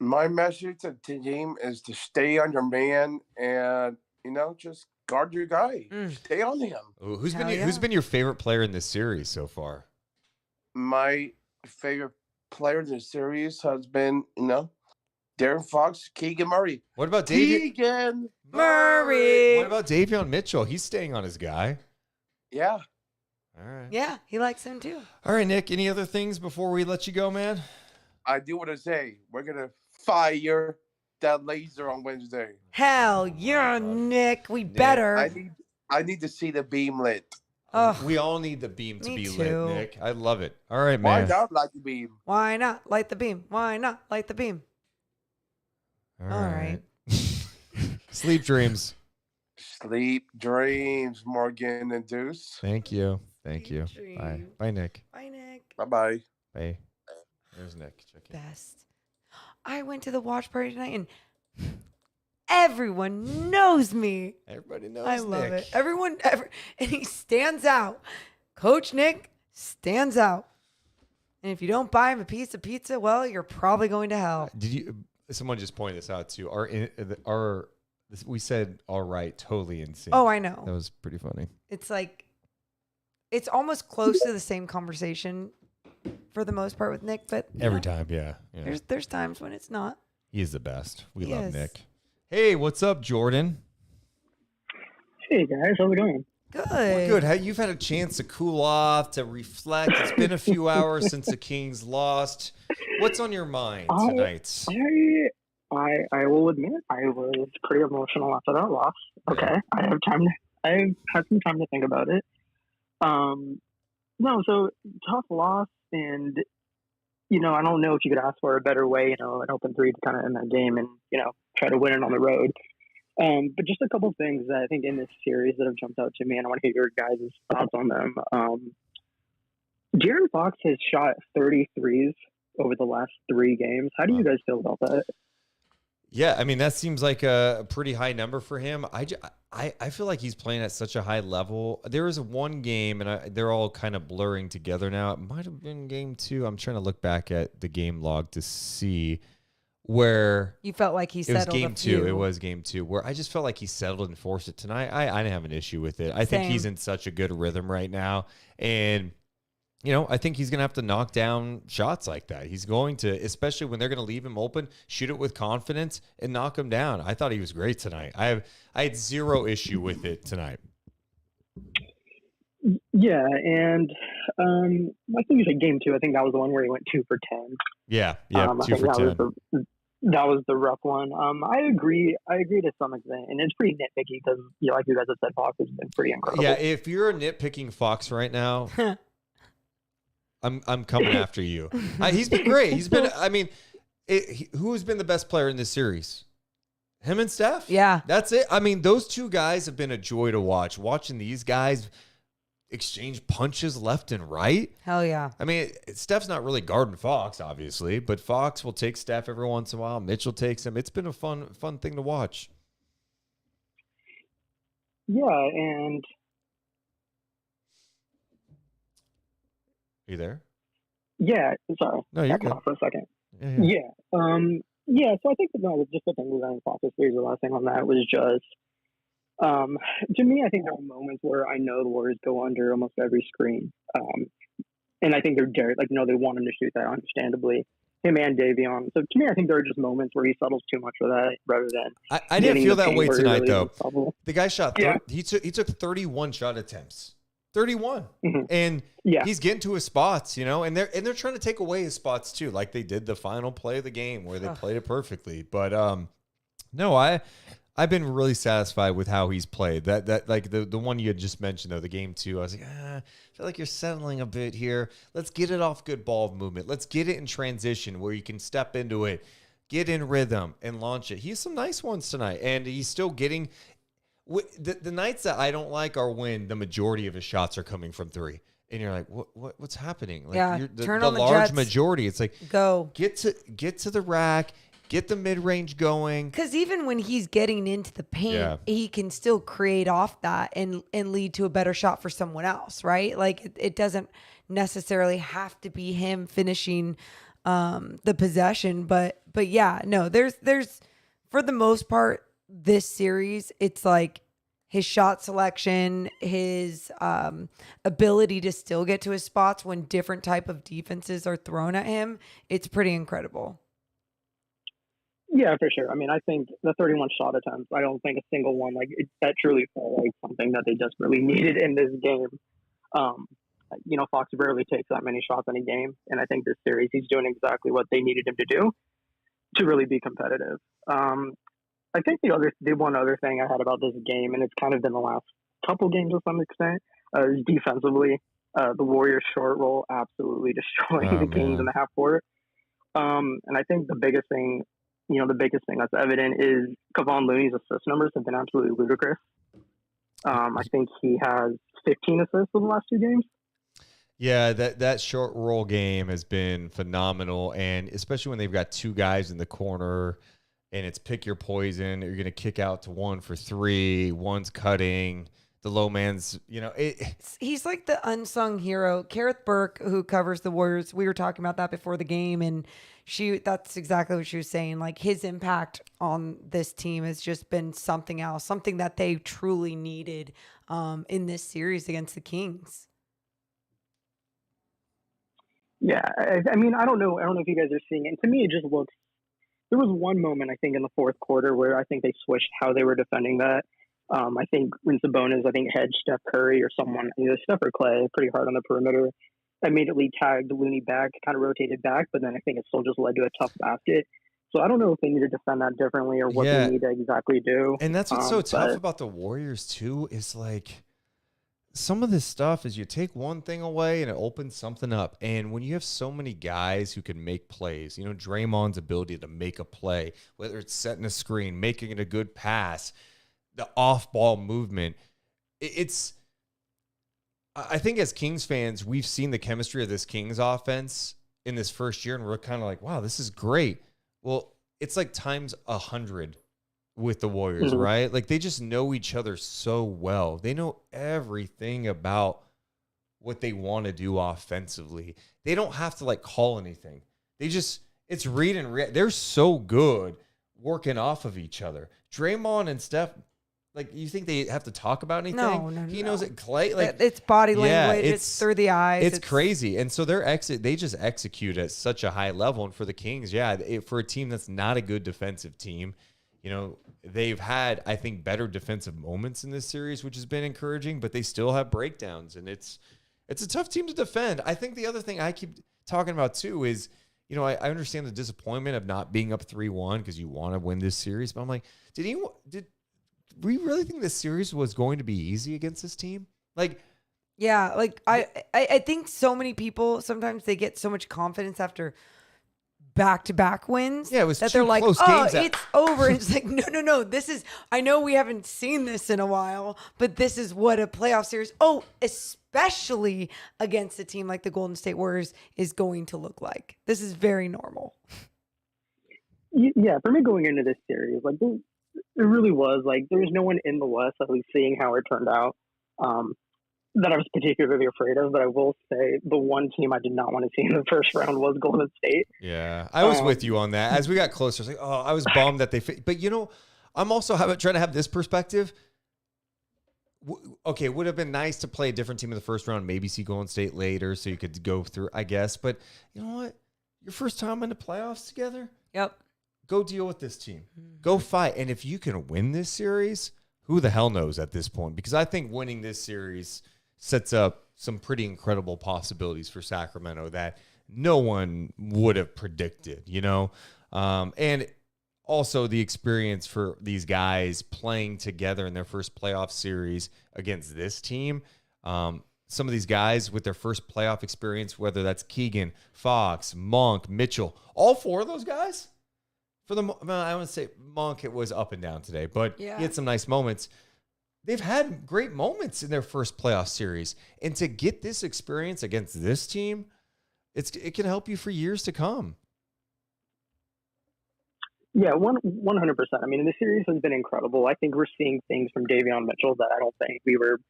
My message to the team is to stay on your man and, just guard your guy. Stay on him. Ooh, who's been your favorite player in this series so far? My favorite player in this series has been, Darren Fox, Keegan Murray. What about Keegan Murray? What about Davion Mitchell? He's staying on his guy. Yeah. All right. Yeah, he likes him too. All right, Nick, any other things before we let you go, man? I do want to say, we're going to fire that laser on Wednesday. Hell yeah, Nick. We better. I need to see the beam lit. Oh, we all need the beam to be too. lit, Nick. I love it. All right, man. Why not light the beam? Why not light the beam? Why not light the beam? All right. Sleep dreams. Sleep dreams, Morgan and Deuce. Thank you. Thank you. Dreams. Bye. Bye, Nick. Bye, Nick. Bye-bye. Bye. There's Nick. Check in. Best. I went to the watch party tonight and everyone knows me. Everybody knows I love Nick. it. And he stands out. Coach Nick stands out. And if you don't buy him a piece of pizza, well, you're probably going to hell. Someone just pointed this out too. We said all right, totally insane. Oh, I know. That was pretty funny. It's like, it's almost close to the same conversation for the most part with Nick, but Every time, yeah. there's times when it's not. He is the best. We He love is. Nick. Hey, what's up, Jordan? Hey guys, how's it going? Good. We're good. You've had a chance to cool off, to reflect. It's been a few hours since the Kings lost. What's on your mind tonight? I will admit I was pretty emotional after that loss. Okay, I have had some time to think about it. No, so tough loss, and I don't know if you could ask for a better way, an open 3 to kind of end that game and try to win it on the road. But just a couple of things that I think in this series that have jumped out to me, and I want to get your guys' thoughts on them. De'Aaron Fox has shot 33s over the last 3 games. How do you guys feel about that? Yeah, I mean, that seems like a pretty high number for him. I feel like he's playing at such a high level. There was one game, and they're all kind of blurring together now. It might have been game 2. I'm trying to look back at the game log to see where you felt like he settled. It was game 2. It was game 2 where I just felt like he settled and forced it tonight. I didn't have an issue with it. I think he's in such a good rhythm right now, and I think he's going to have to knock down shots like that. He's going to, especially when they're going to leave him open, shoot it with confidence and knock him down. I thought he was great tonight. I had zero issue with it tonight. Yeah, and I think you said game 2. I think that was the one where he went 2 for 10. Yeah, 2 for 10. That was the rough one. I agree to some extent, and it's pretty nitpicky because, like you guys have said, Fox has been pretty incredible. Yeah, if you're nitpicking Fox right now, I'm coming after you. He's been great. He's been. I mean, who has been the best player in this series? Him and Steph. Yeah. That's it. I mean, those two guys have been a joy to watch. Watching these guys exchange punches left and right. Hell yeah. I mean, Steph's not really guarding Fox, obviously, but Fox will take Steph every once in a while. Mitchell takes him. It's been a fun thing to watch. Yeah, and Are you there? yeah, sorry. No, you're I cut good. off for a second. Yeah. Yeah, so I think just the thing regarding Fox series, the last thing on that was just, to me, I think there are moments where I know the Warriors go under almost every screen. And I think they're they want him to shoot that, understandably. Him and Davion. So to me, I think there are just moments where he settles too much for that rather than. I didn't feel that way tonight, really though. The guy shot. He took 31 shot attempts. 31, and he's getting to his spots, and they're trying to take away his spots too, like they did the final play of the game where they played it perfectly. But no, I've been really satisfied with how he's played. That like the one you had just mentioned though, the game 2. I was like, I feel like you're settling a bit here. Let's get it off good ball movement. Let's get it in transition where you can step into it, get in rhythm, and launch it. He has some nice ones tonight, and he's still getting. The nights that I don't like are when the majority of his shots are coming from 3, and you're like, what's happening? Like turn the on the large jets. majority. It's like Go get to the rack, get the mid range going. Because even when he's getting into the paint, he can still create off that and lead to a better shot for someone else, right? Like it doesn't necessarily have to be him finishing the possession, but yeah, no, there's for the most part. This series, it's like his shot selection, his ability to still get to his spots when different type of defenses are thrown at him. It's pretty incredible. Yeah, for sure. I mean, I think the 31 shot attempts, I don't think a single one, that truly felt like something that they desperately needed in this game. Fox rarely takes that many shots in a game, and I think this series, he's doing exactly what they needed him to do to really be competitive. I think the one other thing I had about this game, and it's kind of been the last couple games to some extent, is defensively. The Warriors short roll absolutely destroying the Kings in the half court. And I think the biggest thing that's evident is Kevon Looney's assist numbers have been absolutely ludicrous. I think he has 15 assists in the last 2 games. Yeah, that short roll game has been phenomenal, and especially when they've got 2 guys in the corner. And it's pick your poison. You're going to kick out to 1 for 3. One's cutting. The low man's, he's like the unsung hero. Kareth Burke, who covers the Warriors, we were talking about that before the game, and that's exactly what she was saying. Like his impact on this team has just been something else, something that they truly needed in this series against the Kings. Yeah, I mean, I don't know if you guys are seeing it. To me, it just looks. There was one moment, I think, in the fourth quarter where I think they switched how they were defending that. I think when Sabonis, hedged Steph Curry or someone, either Steph or Clay, pretty hard on the perimeter, immediately tagged Looney back, kind of rotated back, but then I think it still just led to a tough basket. So I don't know if they need to defend that differently or what they need to exactly do. And that's what's so tough about the Warriors, too, is like some of this stuff is you take one thing away and it opens something up. And when you have so many guys who can make plays, Draymond's ability to make a play, whether it's setting a screen, making it a good pass, the off-ball movement, I think as Kings fans, we've seen the chemistry of this Kings offense in this first year, and we're kind of like, wow, this is great. Well, it's like times 100 with the Warriors, right? Like they just know each other so well. They know everything about what they want to do offensively. They don't have to call anything. It's read and react. They're so good working off of each other. Draymond and Steph, you think they have to talk about anything? No. He knows it. Clay, it's body language. It's through the eyes. It's crazy. And so they just execute at such a high level. And for the Kings, for a team that's not a good defensive team, they've had, I think, better defensive moments in this series, which has been encouraging, but they still have breakdowns, and it's a tough team to defend. I think the other thing I keep talking about, too, is, I understand the disappointment of not being up 3-1 because you want to win this series, but I'm like, did we really think this series was going to be easy against this team? I think so many people, sometimes they get so much confidence after back-to-back wins. Yeah, it was that two they're like, close oh, games it's over. And it's like, no. This is, I know we haven't seen this in a while, but this is what a playoff series, especially against a team like the Golden State Warriors, is going to look like. This is very normal. Yeah, for me going into this series, like it really was like there was no one in the West, at least seeing how it turned out, that I was particularly afraid of. But I will say the one team I did not want to see in the first round was Golden State. Yeah, I was with you on that. As we got closer, I was like, I was bummed that they. But I'm also trying to have this perspective. Okay, it would have been nice to play a different team in the first round, maybe see Golden State later, so you could go through, I guess. But you know what? Your first time in the playoffs together. Yep. Go deal with this team. Go fight. And if you can win this series, who the hell knows at this point? Because I think winning this series sets up some pretty incredible possibilities for Sacramento that no one would have predicted, and also the experience for these guys playing together in their first playoff series against this team. Some of these guys with their first playoff experience, whether that's Keegan, Fox, Monk, Mitchell, all four of those guys. I want to say Monk, it was up and down today, but he had some nice moments. They've had great moments in their first playoff series. And to get this experience against this team, it can help you for years to come. Yeah, 100%. I mean, the series has been incredible. I think we're seeing things from Davion Mitchell that I don't think we were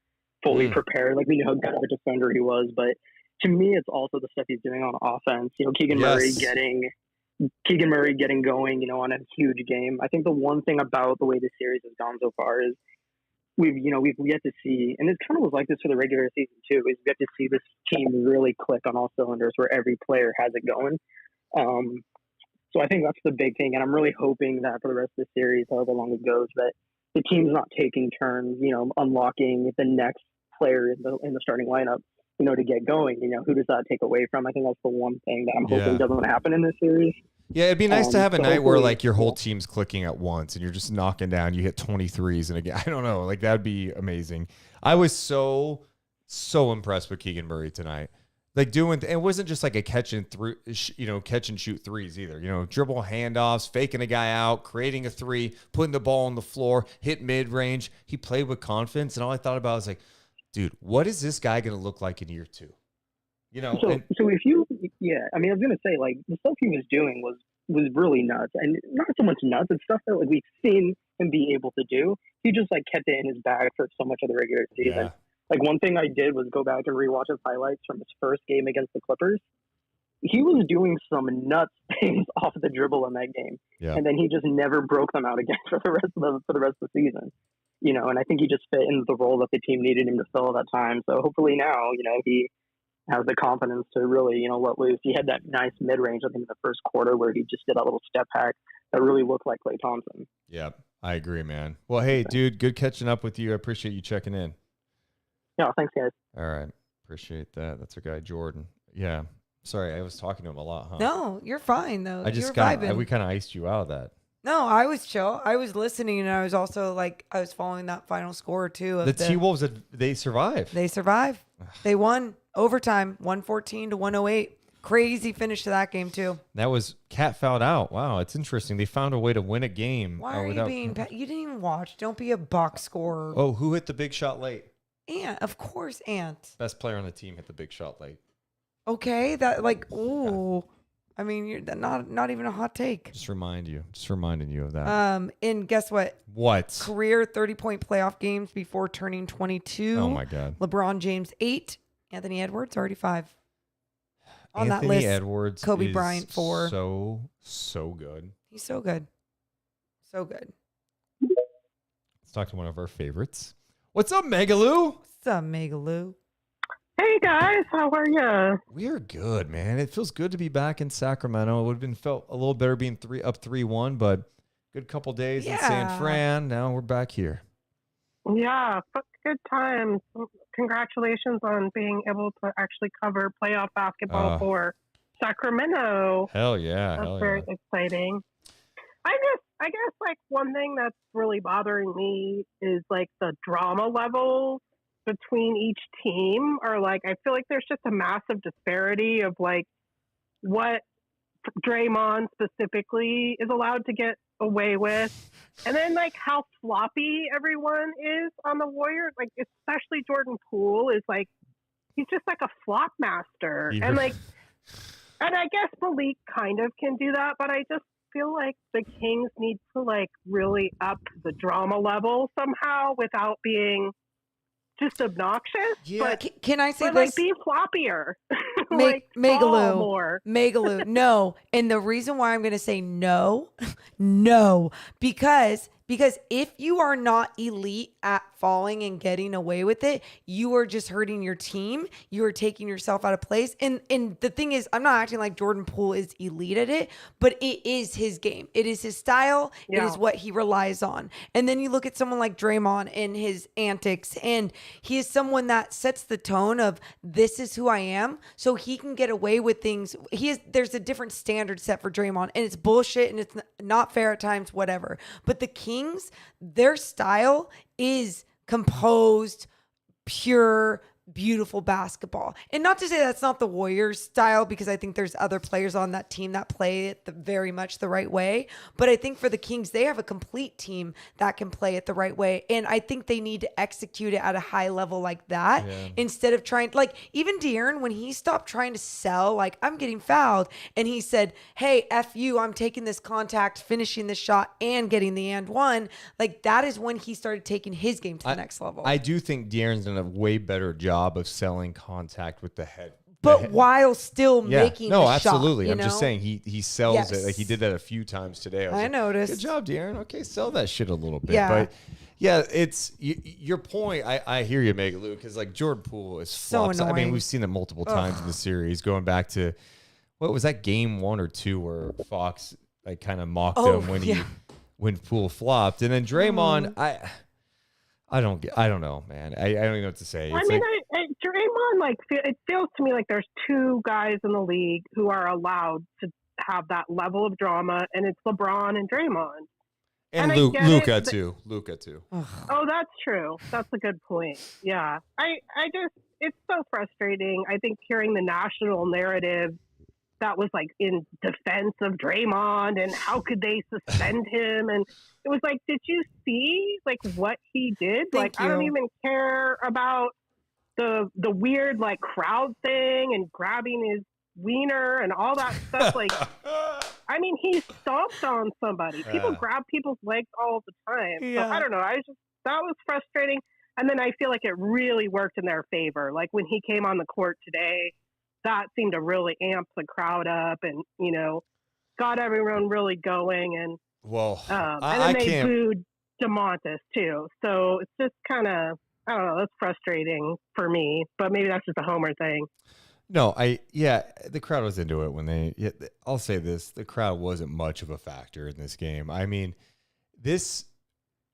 fully prepared. Like, we know how good of a defender he was, but to me, it's also the stuff he's doing on offense. Keegan Murray getting going, on a huge game. I think the one thing about the way this series has gone so far is we've yet to see, and it kind of was like this for the regular season too, is we get to see this team really click on all cylinders where every player has it going. So I think that's the big thing, and I'm really hoping that for the rest of the series, however long it goes, that the team's not taking turns, unlocking the next player in the starting lineup, to get going. Who does that take away from? I think that's the one thing that I'm hoping doesn't happen in this series. Yeah, it'd be nice to have a night where like your whole team's clicking at once and you're just knocking down, you hit 23s and again, I don't know, like that'd be amazing. I was so impressed with Keegan Murray tonight. Like it wasn't just like a catch and shoot threes either. Dribble handoffs, faking a guy out, creating a three, putting the ball on the floor, hit mid range. He played with confidence, and all I thought about was like, dude, what is this guy going to look like in year two? So if you, I was going to say, like, the stuff he was doing was really nuts, and not so much nuts. It's stuff that like we've seen him be able to do. He just like kept it in his bag for so much of the regular season. Yeah. Like, one thing I did was go back and rewatch his highlights from his first game against the Clippers. He was doing some nuts things off the dribble in that game, and then he just never broke them out again for the rest of the season. And I think he just fit into the role that the team needed him to fill at that time. So hopefully now, he has the confidence to really, let loose. He had that nice mid-range, I think, in the first quarter where he just did that little step hack that really looked like Klay Thompson. Yeah, I agree, man. Well, hey, dude, good catching up with you. I appreciate you checking in. Yeah, thanks, guys. All right. Appreciate that. That's our guy, Jordan. Yeah. Sorry, I was talking to him a lot, huh? No, you're fine, though. We kind of iced you out of that. No, I was chill. I was listening, and I was also I was following that final score too. The T-Wolves, they survived. They survived. They won overtime, 114 to 108. Crazy finish to that game too. That was Cat fouled out. Wow, it's interesting. They found a way to win a game. Why are you being? You didn't even watch. Don't be a box scorer. Oh, who hit the big shot late? Ant, of course, Ant. Best player on the team hit the big shot late. Okay, ooh. I mean, you're not even a hot take. Just reminding you of that. And guess what? What? Career 30-point playoff games before turning 22. Oh my God. LeBron James 8. Anthony Edwards already 5. On Anthony that list, Edwards Kobe is Bryant 4. So good. He's so good. So good. Let's talk to one of our favorites. What's up, Megaloo? What's up, Megaloo? Hey guys, how are you? We're good, man. It feels good to be back in Sacramento. It would have felt a little better being up 3-1, but good couple days in San Fran. Now we're back here. Yeah, good times. Congratulations on being able to actually cover playoff basketball for Sacramento. Hell yeah. That's very exciting. I guess like one thing that's really bothering me is like the drama level between each team, or like I feel like there's just a massive disparity of like what Draymond specifically is allowed to get away with. And then like how floppy everyone is on the Warriors, like especially Jordan Poole is like, he's just like a flop master. And like, and I guess Malik kind of can do that, but I just feel like the Kings need to like really up the drama level somehow without being just obnoxious. Yeah. But Can I say but this? like be floppier. Megaloo. Megaloo. No. And the reason why I'm going to say no, because if you are not elite at falling and getting away with it, you are just hurting your team. You are taking yourself out of place. And the thing is, I'm not acting like Jordan Poole is elite at it, but it is his game. It is his style. Yeah. It is what he relies on. And then you look at someone like Draymond and his antics, and he is someone that sets the tone of this is who I am, so he can get away with things. There's a different standard set for Draymond, and it's bullshit and it's not fair at times, whatever. But the Kings, their style is composed, pure, beautiful basketball. And not to say that's not the Warriors style, because I think there's other players on that team that play it very much the right way. But I think for the Kings, they have a complete team that can play it the right way. And I think they need to execute it at a high level like that instead of trying, like even De'Aaron, when he stopped trying to sell, like I'm getting fouled, and he said, hey, F you, I'm taking this contact, finishing this shot and getting the and one. Like that is when he started taking his game to the next level. I do think De'Aaron's done a way better job of selling contact with the head. But while still making the absolutely. shot. I'm just saying he sells it. Like he did that a few times today. I noticed. Good job, De'Aaron. Okay, sell that shit a little bit. Yeah. But yeah, it's your point. I hear you, Megaloo, because like Jordan Poole is so flops. annoying. I mean, we've seen it multiple times in the series, going back to what was that game 1 or 2 where Fox like kind of mocked him when Poole flopped, and then Draymond. I don't know, man. I don't even know what to say. It's Draymond, like, it feels to me like there's two guys in the league who are allowed to have that level of drama, and it's LeBron and Draymond. And Luka too. Luka too. Oh, that's true. That's a good point. Yeah. I just, it's so frustrating. I think hearing the national narrative that was like in defense of Draymond and how could they suspend him? And it was like, did you see like what he did? I don't even care about the weird like crowd thing and grabbing his wiener and all that stuff. Like, I mean, he stomped on somebody. People grab people's legs all the time. Yeah. So I don't know. That was frustrating. And then I feel like it really worked in their favor. Like when he came on the court today, that seemed to really amp the crowd up and, you know, got everyone really going. And and then they booed DeMontis too. So it's just kind of, I don't know, that's frustrating for me, but maybe that's just a homer thing. No, the crowd was into it I'll say this, the crowd wasn't much of a factor in this game. I mean, it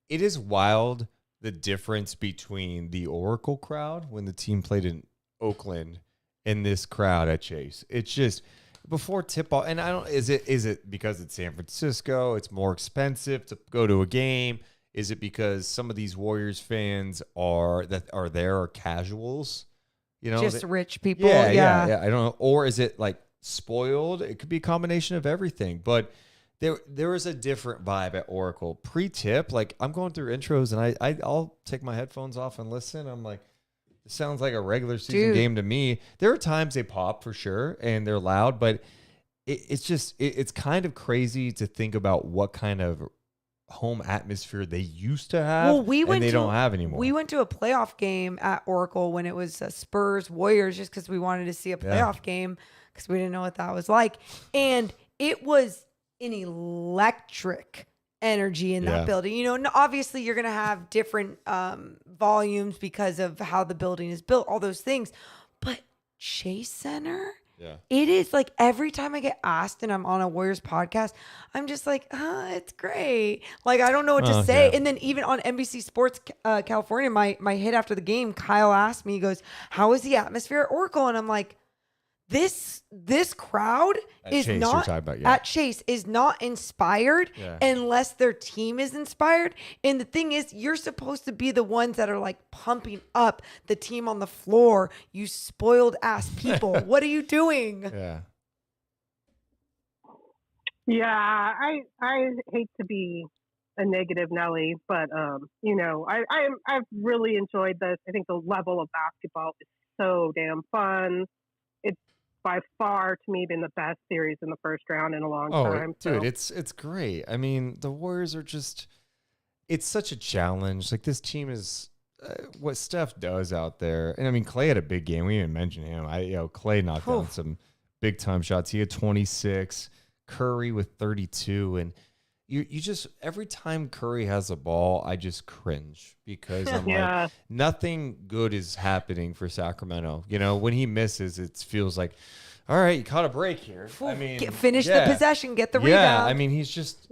is wild, the difference between the Oracle crowd when the team played in Oakland and this crowd at Chase. It's just before tip off, and is it because it's San Francisco, it's more expensive to go to a game? Is it because some of these Warriors fans are casuals? You know, just rich people. Yeah. I don't know. Or is it like spoiled? It could be a combination of everything. But there is a different vibe at Oracle. Pre-tip, like I'm going through intros and I'll take my headphones off and listen. I'm like, it sounds like a regular season game to me. There are times they pop for sure and they're loud, but it's kind of crazy to think about what kind of home atmosphere they used to have and they don't have anymore. We went to a playoff game at Oracle when it was Spurs Warriors just because we wanted to see a playoff game because we didn't know what that was like. And it was an electric energy in that building. You know, obviously you're going to have different volumes because of how the building is built, all those things. But Chase Center... Yeah. It is like every time I get asked and I'm on a Warriors podcast, I'm just like, it's great. Like, I don't know what to say. Yeah. And then even on NBC Sports California, my hit after the game, Kyle asked me, he goes, how is the atmosphere at Oracle? And I'm like, this crowd at Chase is not inspired unless their team is inspired. And the thing is, you're supposed to be the ones that are like pumping up the team on the floor. You spoiled ass people. What are you doing? Yeah. Yeah, I hate to be a negative Nelly, but I've really enjoyed this. I think the level of basketball is so damn fun. It's by far to me been the best series in the first round in a long time. Dude, it's great. I mean, the Warriors are just it's such a challenge. Like this team is what Steph does out there. And I mean, Clay had a big game. We didn't mention him. Clay knocked down some big time shots. He had 26, Curry with 32, and you just every time Curry has a ball, I just cringe because I'm like nothing good is happening for Sacramento. When he misses, it feels like, all right, you caught a break here. I mean, finish the possession, get the rebound. Yeah, I mean, he's just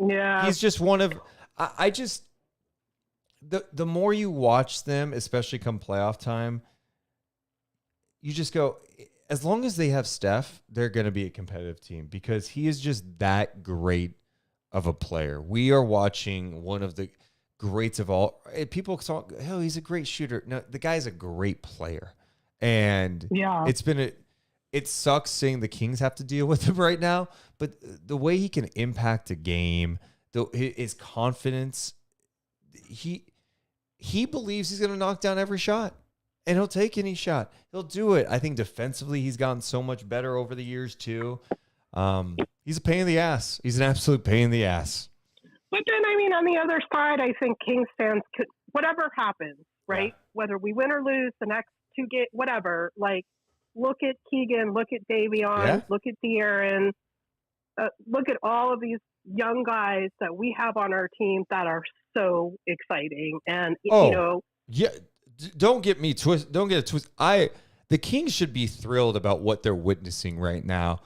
one of I just the more you watch them, especially come playoff time, you just go, as long as they have Steph, they're going to be a competitive team because he is just that great of a player. We are watching one of the greats of all. People talk, oh, he's a great shooter. No, the guy's a great player. And it sucks seeing the Kings have to deal with him right now, but the way he can impact a game, his confidence, he believes he's going to knock down every shot. And he'll take any shot. He'll do it. I think defensively, he's gotten so much better over the years, too. He's a pain in the ass. He's an absolute pain in the ass. But then, I mean, on the other side, I think Kings fans could, whatever happens, right? Yeah. Whether we win or lose the next two games, whatever, like, look at Keegan, look at Davion, look at De'Aaron, look at all of these young guys that we have on our team that are so exciting. And, Yeah. Don't get me twist. Don't get a twist. The Kings should be thrilled about what they're witnessing right now.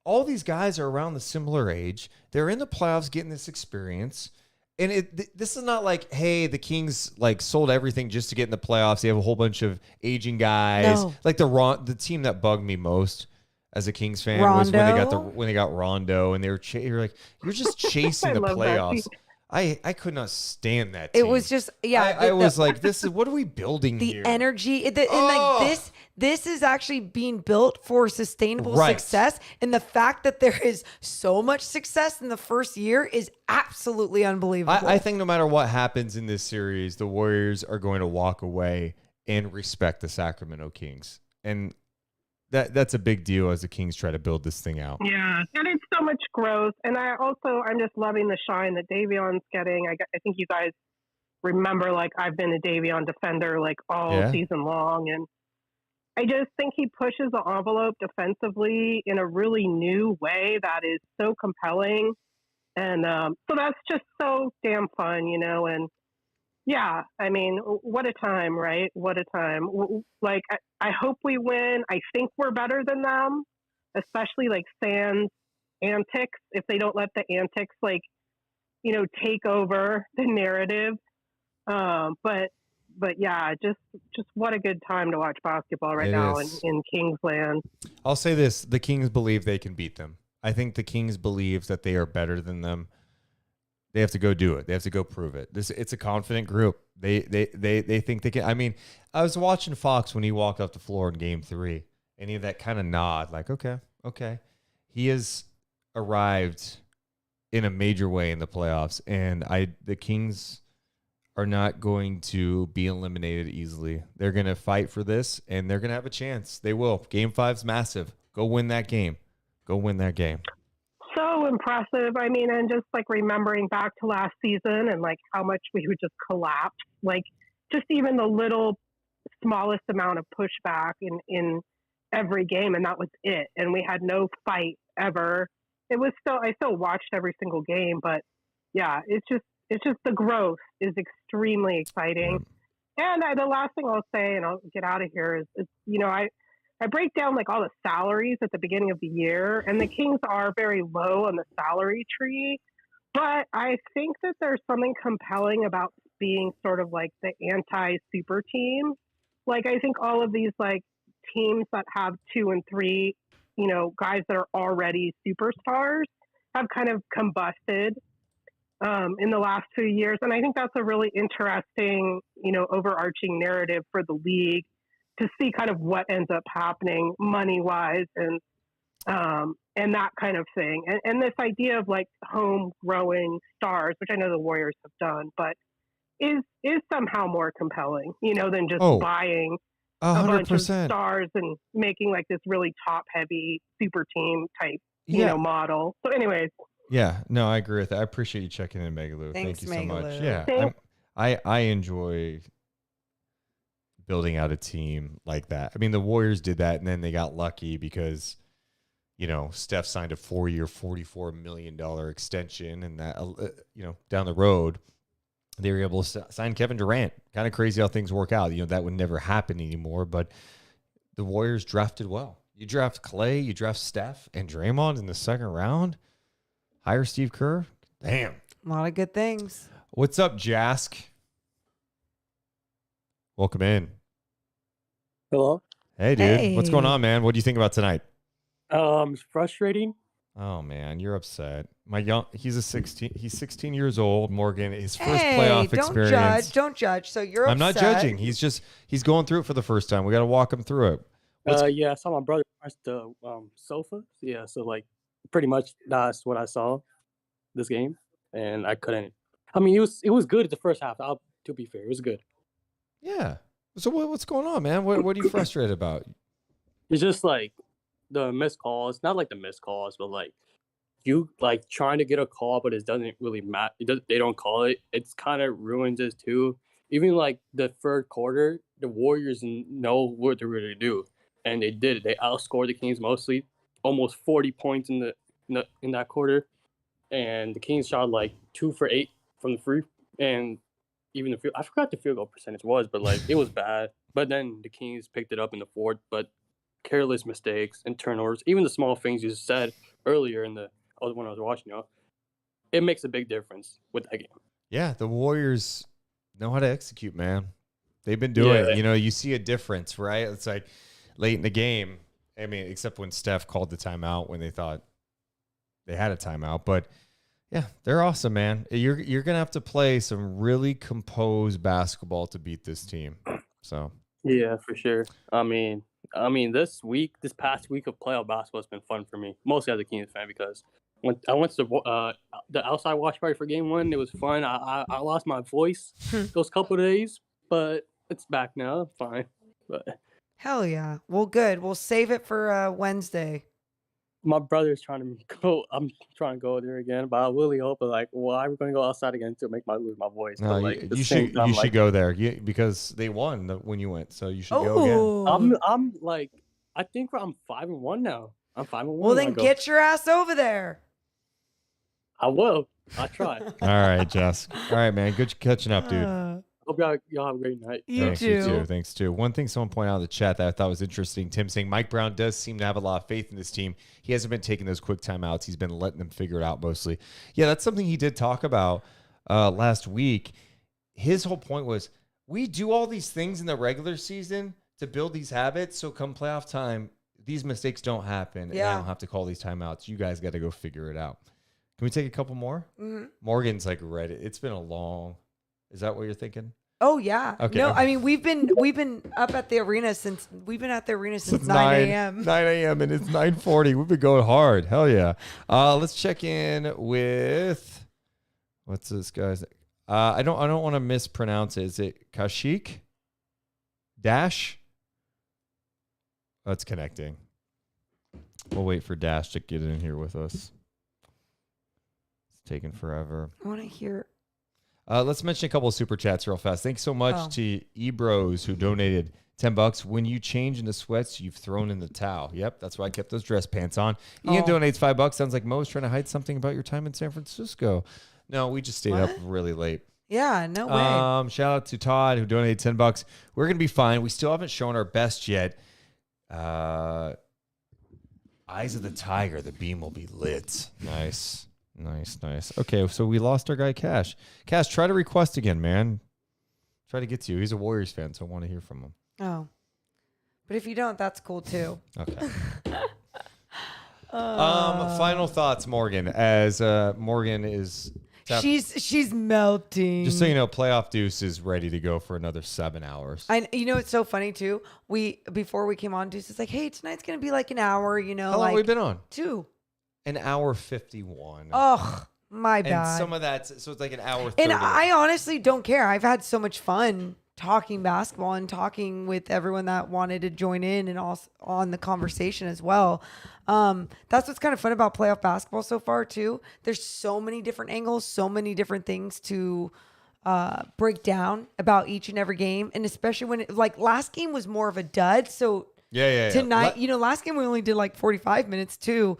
All these guys are around the similar age. They're in the playoffs, getting this experience, and this is not like, hey, the Kings like sold everything just to get in the playoffs. They have a whole bunch of aging guys. No. Like the team that bugged me most as a Kings fan was when they got Rondo, and you're like, you're just chasing the playoffs. I could not stand that team. It was just, I was like, what are we building here? The energy. And like this is actually being built for sustainable success. And the fact that there is so much success in the first year is absolutely unbelievable. I think no matter what happens in this series, the Warriors are going to walk away and respect the Sacramento Kings. And that's a big deal as the Kings try to build this thing out. Yeah, and it's so much growth. And I'm just loving the shine that Davion's getting. I think you guys remember, like, I've been a Davion defender, like, all season long. And I just think he pushes the envelope defensively in a really new way that is so compelling. And so that's just so damn fun, and yeah, I mean, what a time, right? What a time. Like, I hope we win. I think we're better than them, especially like Sands' antics, if they don't let the antics, like, take over the narrative. But yeah, just what a good time to watch basketball right now in Kingsland. I'll say this. The Kings believe they can beat them. I think the Kings believe that they are better than them. They have to go do it. They have to go prove it. It's a confident group. They think they can. I mean, I was watching Fox when he walked off the floor in Game 3, and he had that kind of nod, like, okay. He has arrived in a major way in the playoffs, and the Kings are not going to be eliminated easily. They're going to fight for this, and they're going to have a chance. They will. Game 5's massive. Go win that game. So impressive. I mean, and just like remembering back to last season and like how much we would just collapse, like just even the little smallest amount of pushback in every game, and that was it. And we had no fight ever. I still watched every single game, but yeah, it's just the growth is extremely exciting. And the last thing I'll say, and I'll get out of here, is I break down like all the salaries at the beginning of the year, and the Kings are very low on the salary tree, but I think that there's something compelling about being sort of like the anti-super team. Like, I think all of these like teams that have 2 and 3, guys that are already superstars have kind of combusted in the last few years. And I think that's a really interesting, overarching narrative for the league, to see kind of what ends up happening money-wise. And and that kind of thing. And this idea of like home growing stars, which I know the Warriors have done, but is somehow more compelling, than just buying a bunch of 100%. stars and making like this really top heavy super team type, Yeah. model. So anyways. Yeah, no, I agree with that. I appreciate you checking in, Megaloo. Thanks, Thank you so much. Megaloo. Yeah, I enjoy building out a team like that. I mean, the Warriors did that, and then they got lucky because, Steph signed a 4-year, $44 million extension, and that, down the road, they were able to sign Kevin Durant. Kind of crazy how things work out. That would never happen anymore, but the Warriors drafted well. You draft Clay, you draft Steph and Draymond in the second round. Hire Steve Kerr. Damn. A lot of good things. What's up, Jask? Welcome in. Hello. Hey, dude. What's going on, man? What do you think about tonight? It's frustrating. Oh man, you're upset. He's 16 years old. Morgan, his first playoff experience. Don't judge. So you're upset. I'm not judging. He's going through it for the first time. We got to walk him through it. Yeah, I saw my brother press the sofa. Yeah, so like pretty much that's what I saw this game, and I couldn't. I mean, it was good at the first half. To be fair, it was good. Yeah. So what's going on, man? What are you frustrated about? It's just like the missed calls. Not like the missed calls, but like you like trying to get a call, but it doesn't really matter. They don't call it. It's kind of ruins it too. Even like the third quarter, the Warriors know what they're going to do, and they did. They outscored the Kings mostly, almost 40 points in that quarter, and the Kings shot like 2 for 8 from the free, and even the field. I forgot the field goal percentage was, but like it was bad. But then the Kings picked it up in the fourth, but careless mistakes and turnovers, even the small things you said earlier when I was watching, it makes a big difference with that game. Yeah, the Warriors know how to execute, man. They've been doing it. You see a difference, right? It's like late in the game. I mean, except when Steph called the timeout when they thought they had a timeout. But yeah, they're awesome, man. You're gonna have to play some really composed basketball to beat this team. So yeah, for sure. I mean, this past week of playoff basketball has been fun for me, mostly as a Kings fan, because when I went to the outside watch party for Game 1, it was fun. I lost my voice those couple of days, but it's back now. I'm fine. But hell yeah. Well, good. We'll save it for Wednesday. My brother's trying to go. I'm trying to go there again, but I really hope I'm going to go outside again to lose my voice. No, but you should go there because they won when you went, so you should go again. I'm like, I think I'm 5-1 now. I'm 5-1. Well, then get your ass over there. I will. I'll try. All right, Jess. All right, man. Good catching up, dude. Hope y'all have a great night. You too. Thanks, too. One thing someone pointed out in the chat that I thought was interesting, Tim saying Mike Brown does seem to have a lot of faith in this team. He hasn't been taking those quick timeouts. He's been letting them figure it out mostly. Yeah, that's something he did talk about last week. His whole point was, we do all these things in the regular season to build these habits, so come playoff time, these mistakes don't happen, and I don't have to call these timeouts. You guys got to go figure it out. Can we take a couple more? Mm-hmm. Morgan's like ready. It's been a long... Is that what you're thinking? Oh yeah. Okay. No, I mean we've been at the arena since 9 a.m. 9 a.m. and it's 9:40. We've been going hard. Hell yeah. Let's check in with what's this guy's? I don't want to mispronounce it. Is it Kashik? Dash? Oh, it's connecting. We'll wait for Dash to get in here with us. It's taking forever. I want to hear. Let's mention a couple of super chats real fast. Thanks so much to Ebros who donated $10. When you change into sweats, you've thrown in the towel. Yep, that's why I kept those dress pants on. Ian donates $5. Sounds like Mo's trying to hide something about your time in San Francisco. No, we just stayed up really late. Yeah, no way. Shout out to Todd who donated $10. We're gonna be fine. We still haven't shown our best yet. Eyes of the Tiger. The beam will be lit. Nice. Okay, so we lost our guy, Cash. Cash, try to request again, man. Try to get to you. He's a Warriors fan, so I want to hear from him. Oh. But if you don't, that's cool, too. Okay. Final thoughts, Morgan. As Morgan is... She's melting. Just so you know, playoff Deuce is ready to go for another 7 hours. You know, it's so funny too. Before we came on, Deuce is like, "Hey, tonight's gonna be like an hour." You know, How long have we been on? 2. An hour 51. Oh, my bad. And some of that's so it's like an hour 30. And I honestly don't care. I've had so much fun talking basketball and talking with everyone that wanted to join in and also on the conversation as well. That's what's kind of fun about playoff basketball so far too. There's so many different angles, so many different things to break down about each and every game. And especially when like last game was more of a dud. So yeah. Tonight, last game we only did like 45 minutes too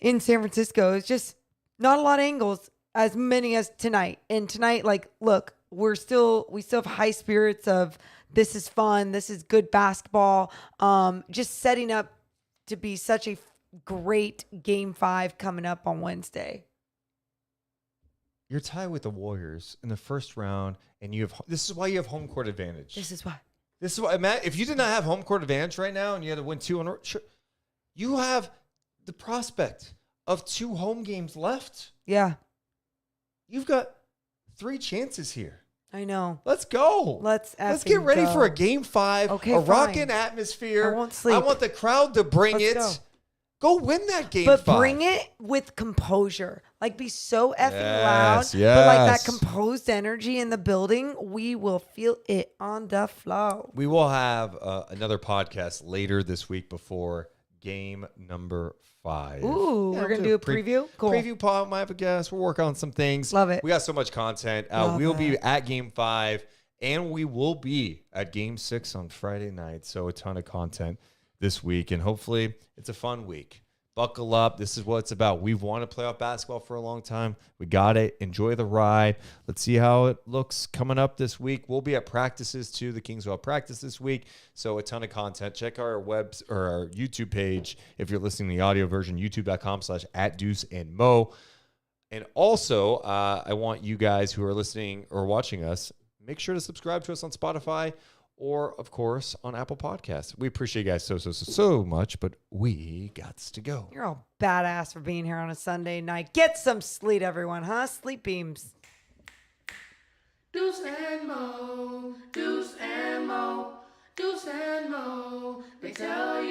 in San Francisco. It's just not a lot of angles, as many as tonight. And tonight, like, look, we still have high spirits of this is fun, this is good basketball. Just setting up to be such a great Game 5 coming up on Wednesday. You're tied with the Warriors in the first round, and this is why you have home court advantage. This is why, Matt, if you did not have home court advantage right now and you had to win 2 on, you have the prospect of 2 home games left. Yeah. You've got 3 chances here. I know. Let's go. Let's get ready for a Game 5. Okay, rocking atmosphere. I won't sleep. I want the crowd to bring Let's it. Go win that Game 5. But bring it with composure. Like, be so effing loud. Yes. But like that composed energy in the building, we will feel it on the floor. We will have another podcast later this week before game number 5. Ooh, we're going to do a preview? Cool. Preview pod, might have a guest. We'll work on some things. Love it. We got so much content. We'll be at game 5, and we will be at game 6 on Friday night. So a ton of content this week, and hopefully it's a fun week. Buckle up. This is what it's about. We've wanted playoff basketball for a long time. We got it. Enjoy the ride. Let's see how it looks coming up this week. We'll be at practices too. The Kings will have practice this week. So a ton of content. Check our our YouTube page if you're listening to the audio version, youtube.com/@DeuceandMo. And also, I want you guys who are listening or watching us, make sure to subscribe to us on Spotify or, of course, on Apple Podcasts. We appreciate you guys so much, but we got to go. You're all badass for being here on a Sunday night. Get some sleep, everyone, huh? Sleep beams. Deuce and Mo, Deuce and Mo, Deuce and Mo. They tell